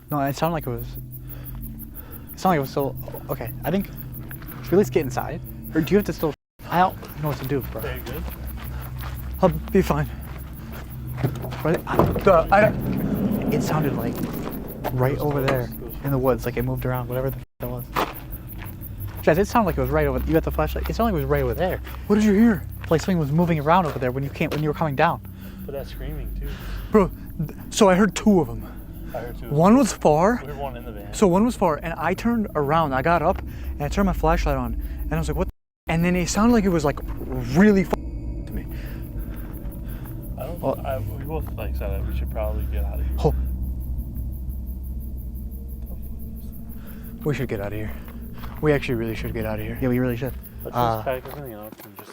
No, it sounded like it was. It sounded like it was still. Okay, I think. Should we at least get inside? Or do you have to still. I don't know what to do, bro. Are you good? I'll be fine. It sounded like right over there in the woods, like it moved around, whatever the that was. Guys, it sounded like it was right over. You got the flashlight. It sounded like it was right over there. What did you hear? Like something was moving around over there when you were coming down. But that's screaming too. Bro, so I heard two of them. I heard two. One was far. We heard one in the van. So one was far, and I turned around. I got up and I turned my flashlight on, and I was like, "What?" And then it sounded like it was like really far to me. I don't. We both like said that we should probably get out of here. Oh. We should get out of here. We actually really should get out of here. Yeah, we really should. Let's just pack everything up and just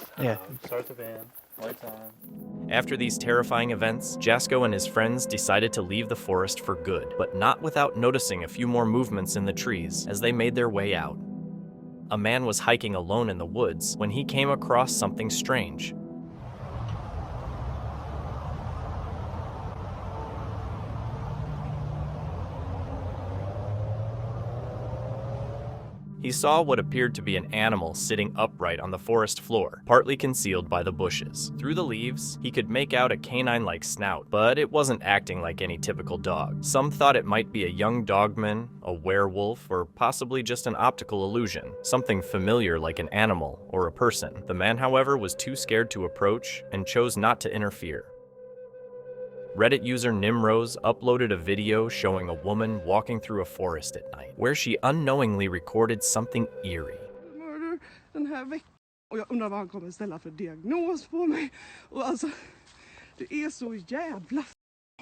start the van. Lights on. After these terrifying events, Jasko and his friends decided to leave the forest for good, but not without noticing a few more movements in the trees as they made their way out. A man was hiking alone in the woods when he came across something strange. He saw what appeared to be an animal sitting upright on the forest floor, partly concealed by the bushes. Through the leaves, he could make out a canine-like snout, but it wasn't acting like any typical dog. Some thought it might be a young dogman, a werewolf, or possibly just an optical illusion, something familiar like an animal or a person. The man, however, was too scared to approach and chose not to interfere. Reddit user Nimrose uploaded a video showing a woman walking through a forest at night, where she unknowingly recorded something eerie. Murder den här veckan. Och jag undrar vad han kommer ställa för diagnos på mig. Och alltså, det är så jävla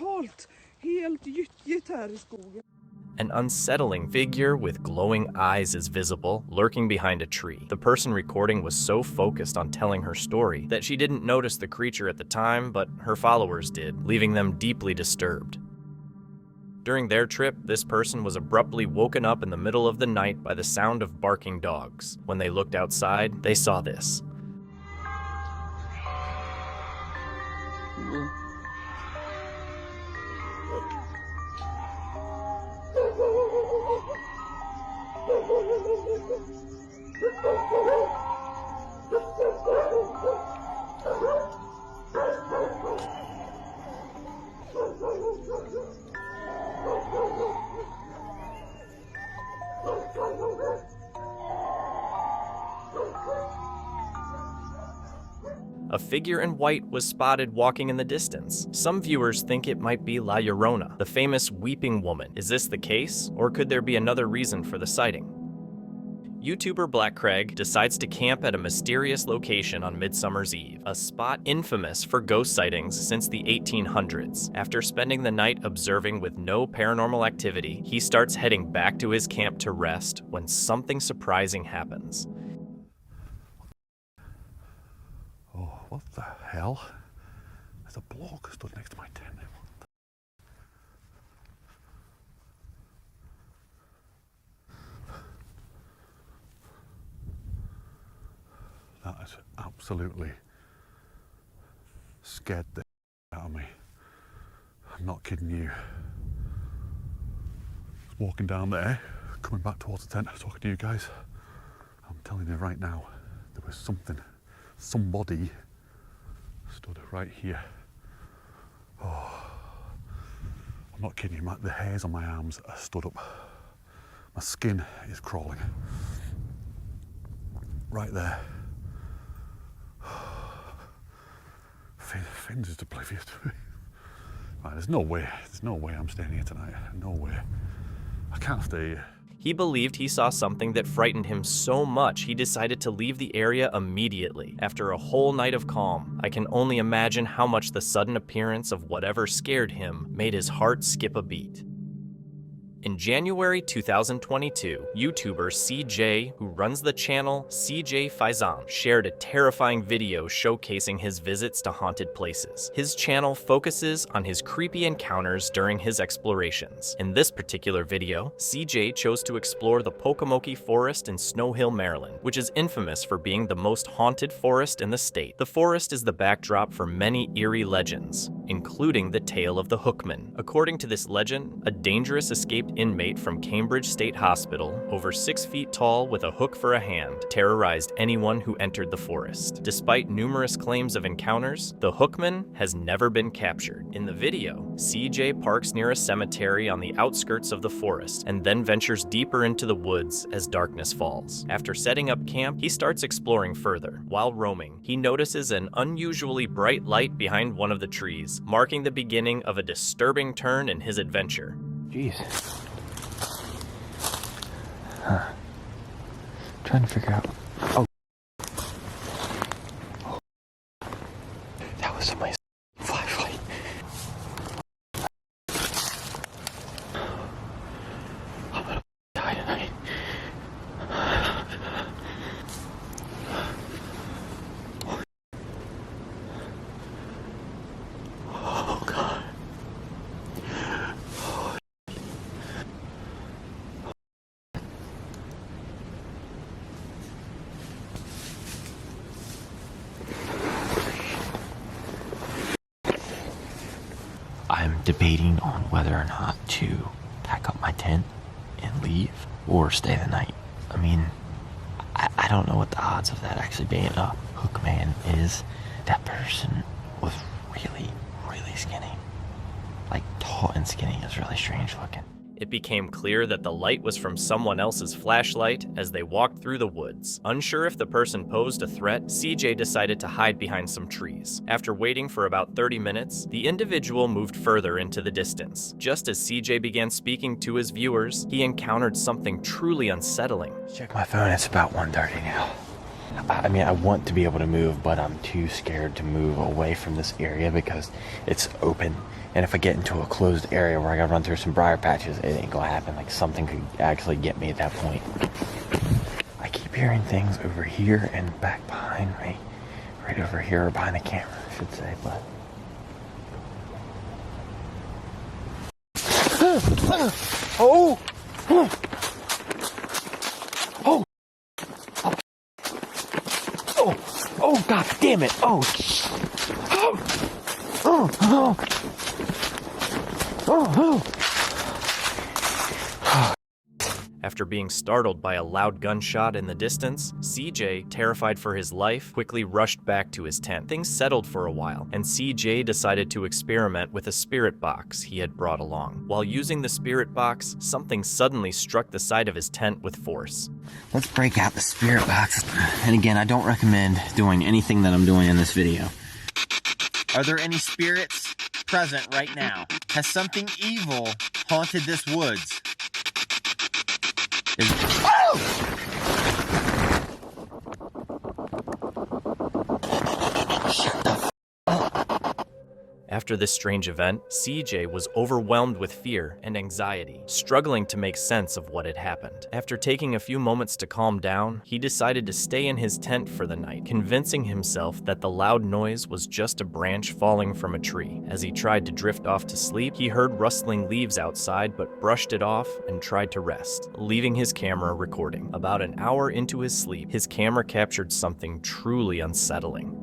halt. Helt gyttjigt här i skogen. An unsettling figure with glowing eyes is visible, lurking behind a tree. The person recording was so focused on telling her story that she didn't notice the creature at the time, but her followers did, leaving them deeply disturbed. During their trip, this person was abruptly woken up in the middle of the night by the sound of barking dogs. When they looked outside, they saw this. A figure in white was spotted walking in the distance. Some viewers think it might be La Llorona, the famous weeping woman. Is this the case, or could there be another reason for the sighting? YouTuber Black Craig decides to camp at a mysterious location on Midsummer's Eve, a spot infamous for ghost sightings since the 1800s. After spending the night observing with no paranormal activity, he starts heading back to his camp to rest when something surprising happens. Oh, what the hell? There's a bloke stood next to my tent. That has absolutely scared the out of me. I'm not kidding you. I was walking down there, coming back towards the tent, talking to you guys. I'm telling you right now, there was somebody stood right here. Oh, I'm not kidding you, the hairs on my arms are stood up. My skin is crawling. Right there. Finn's just oblivious to me. Right, there's no way I'm staying here tonight. No way. I can't stay here. He believed he saw something that frightened him so much he decided to leave the area immediately. After a whole night of calm, I can only imagine how much the sudden appearance of whatever scared him made his heart skip a beat. In January 2022, YouTuber CJ, who runs the channel CJ Faizan, shared a terrifying video showcasing his visits to haunted places. His channel focuses on his creepy encounters during his explorations. In this particular video, CJ chose to explore the Pocomoke Forest in Snow Hill, Maryland, which is infamous for being the most haunted forest in the state. The forest is the backdrop for many eerie legends, including the tale of the Hookman. According to this legend, a dangerous escaped inmate from Cambridge State Hospital, over 6 feet tall with a hook for a hand, terrorized anyone who entered the forest. Despite numerous claims of encounters, the Hookman has never been captured. In the video, CJ parks near a cemetery on the outskirts of the forest and then ventures deeper into the woods as darkness falls. After setting up camp, he starts exploring further. While roaming, he notices an unusually bright light behind one of the trees, marking the beginning of a disturbing turn in his adventure. Jeez. Trying to figure out. Oh. That was somebody's flashlight. I'm gonna die tonight. Oh God. I'm debating on whether or not to pack up my tent and leave or stay the night. I mean, I don't know what the odds of that actually being a Hookman is. That person was really, really skinny. Like, tall and skinny is really strange looking. It became clear that the light was from someone else's flashlight as they walked through the woods. Unsure if the person posed a threat, CJ decided to hide behind some trees. After waiting for about 30 minutes, the individual moved further into the distance. Just as CJ began speaking to his viewers, he encountered something truly unsettling. Check my phone, it's about 1:30 now. I mean, I want to be able to move, but I'm too scared to move away from this area because it's open. And if I get into a closed area where I gotta run through some briar patches, it ain't gonna happen. Like, something could actually get me at that point. I keep hearing things over here and back behind me. Right over here, or behind the camera, I should say, but... Oh! Oh! Oh! Oh, God damn it! Oh! Oh! Oh! Oh! Oh! After being startled by a loud gunshot in the distance, CJ, terrified for his life, quickly rushed back to his tent. Things settled for a while, and CJ decided to experiment with a spirit box he had brought along. While using the spirit box, something suddenly struck the side of his tent with force. Let's break out the spirit box. And again, I don't recommend doing anything that I'm doing in this video. Are there any spirits present right now? Has something evil haunted this woods? After this strange event, CJ was overwhelmed with fear and anxiety, struggling to make sense of what had happened. After taking a few moments to calm down, he decided to stay in his tent for the night, convincing himself that the loud noise was just a branch falling from a tree. As he tried to drift off to sleep, he heard rustling leaves outside but brushed it off and tried to rest, leaving his camera recording. About an hour into his sleep, his camera captured something truly unsettling.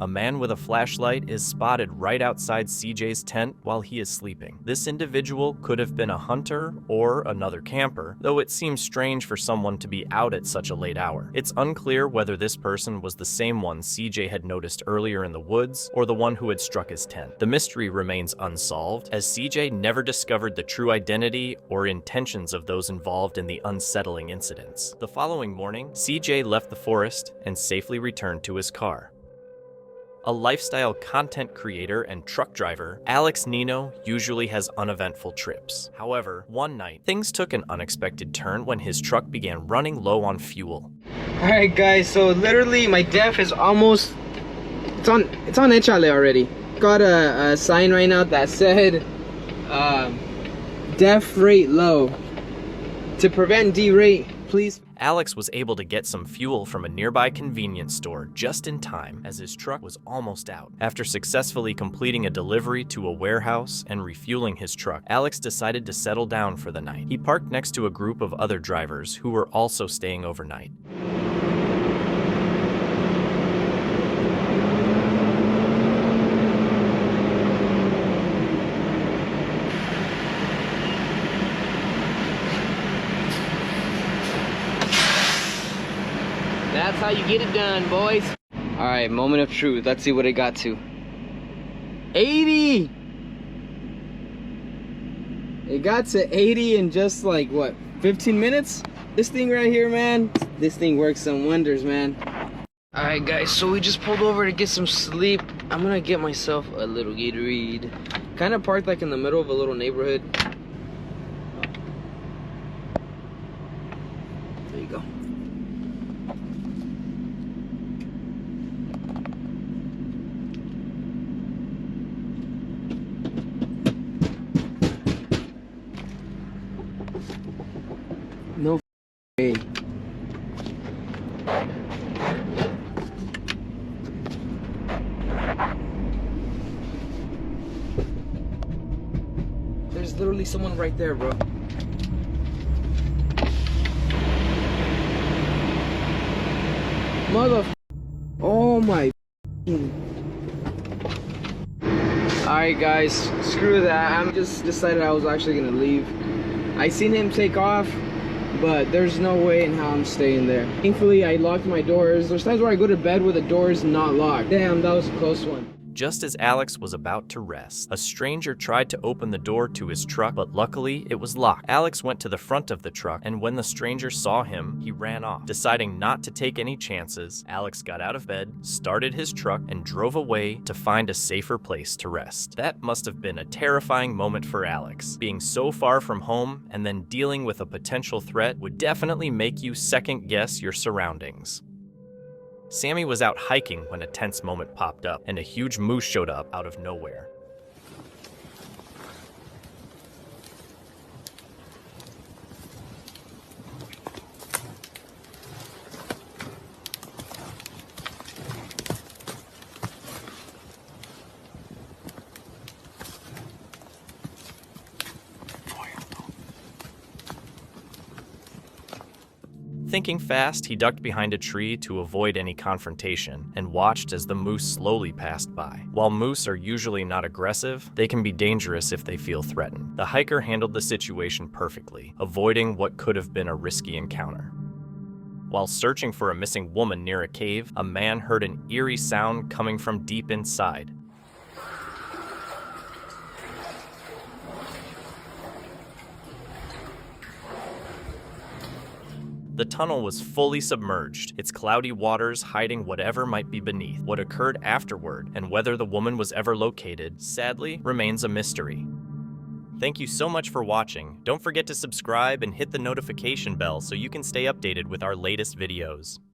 a man with a flashlight is spotted right outside CJ's tent while he is sleeping. This individual could have been a hunter or another camper, though it seems strange for someone to be out at such a late hour. It's unclear whether this person was the same one CJ had noticed earlier in the woods or the one who had struck his tent. The mystery remains unsolved, as CJ never discovered the true identity or intentions of those involved in the unsettling incidents. The following morning, CJ left the forest and safely returned to his car. A lifestyle content creator and truck driver, Alex Nino usually has uneventful trips. However, one night, things took an unexpected turn when his truck began running low on fuel. Alright guys, so literally my DEF is almost, it's on Echale already. Got a sign right now that said, DEF rate low. To prevent derate, please. Alex was able to get some fuel from a nearby convenience store just in time, as his truck was almost out. After successfully completing a delivery to a warehouse and refueling his truck, Alex decided to settle down for the night. He parked next to a group of other drivers who were also staying overnight. That's how you get it done, boys. Alright, moment of truth. Let's see what it got to. 80! It got to 80 in just like, what, 15 minutes? This thing right here, man, this thing works some wonders, man. Alright guys, so we just pulled over to get some sleep. I'm gonna get myself a little Gatorade. Kind of parked like in the middle of a little neighborhood. There you go. No way. There's literally someone right there, bro. Mother. Oh my. Alright guys, screw that. I'm just decided I was actually gonna leave. I seen him take off, but there's no way in how I'm staying there. Thankfully, I locked my doors. There's times where I go to bed with the doors not locked. Damn, that was a close one. Just as Alex was about to rest, a stranger tried to open the door to his truck, but luckily it was locked. Alex went to the front of the truck, and when the stranger saw him, he ran off. Deciding not to take any chances, Alex got out of bed, started his truck, and drove away to find a safer place to rest. That must have been a terrifying moment for Alex. Being so far from home and then dealing with a potential threat would definitely make you second guess your surroundings. Sammy was out hiking when a tense moment popped up, and a huge moose showed up out of nowhere. Thinking fast, he ducked behind a tree to avoid any confrontation and watched as the moose slowly passed by. While moose are usually not aggressive, they can be dangerous if they feel threatened. The hiker handled the situation perfectly, avoiding what could have been a risky encounter. While searching for a missing woman near a cave, a man heard an eerie sound coming from deep inside. The tunnel was fully submerged, its cloudy waters hiding whatever might be beneath. What occurred afterward, and whether the woman was ever located, sadly remains a mystery. Thank you so much for watching. Don't forget to subscribe and hit the notification bell so you can stay updated with our latest videos.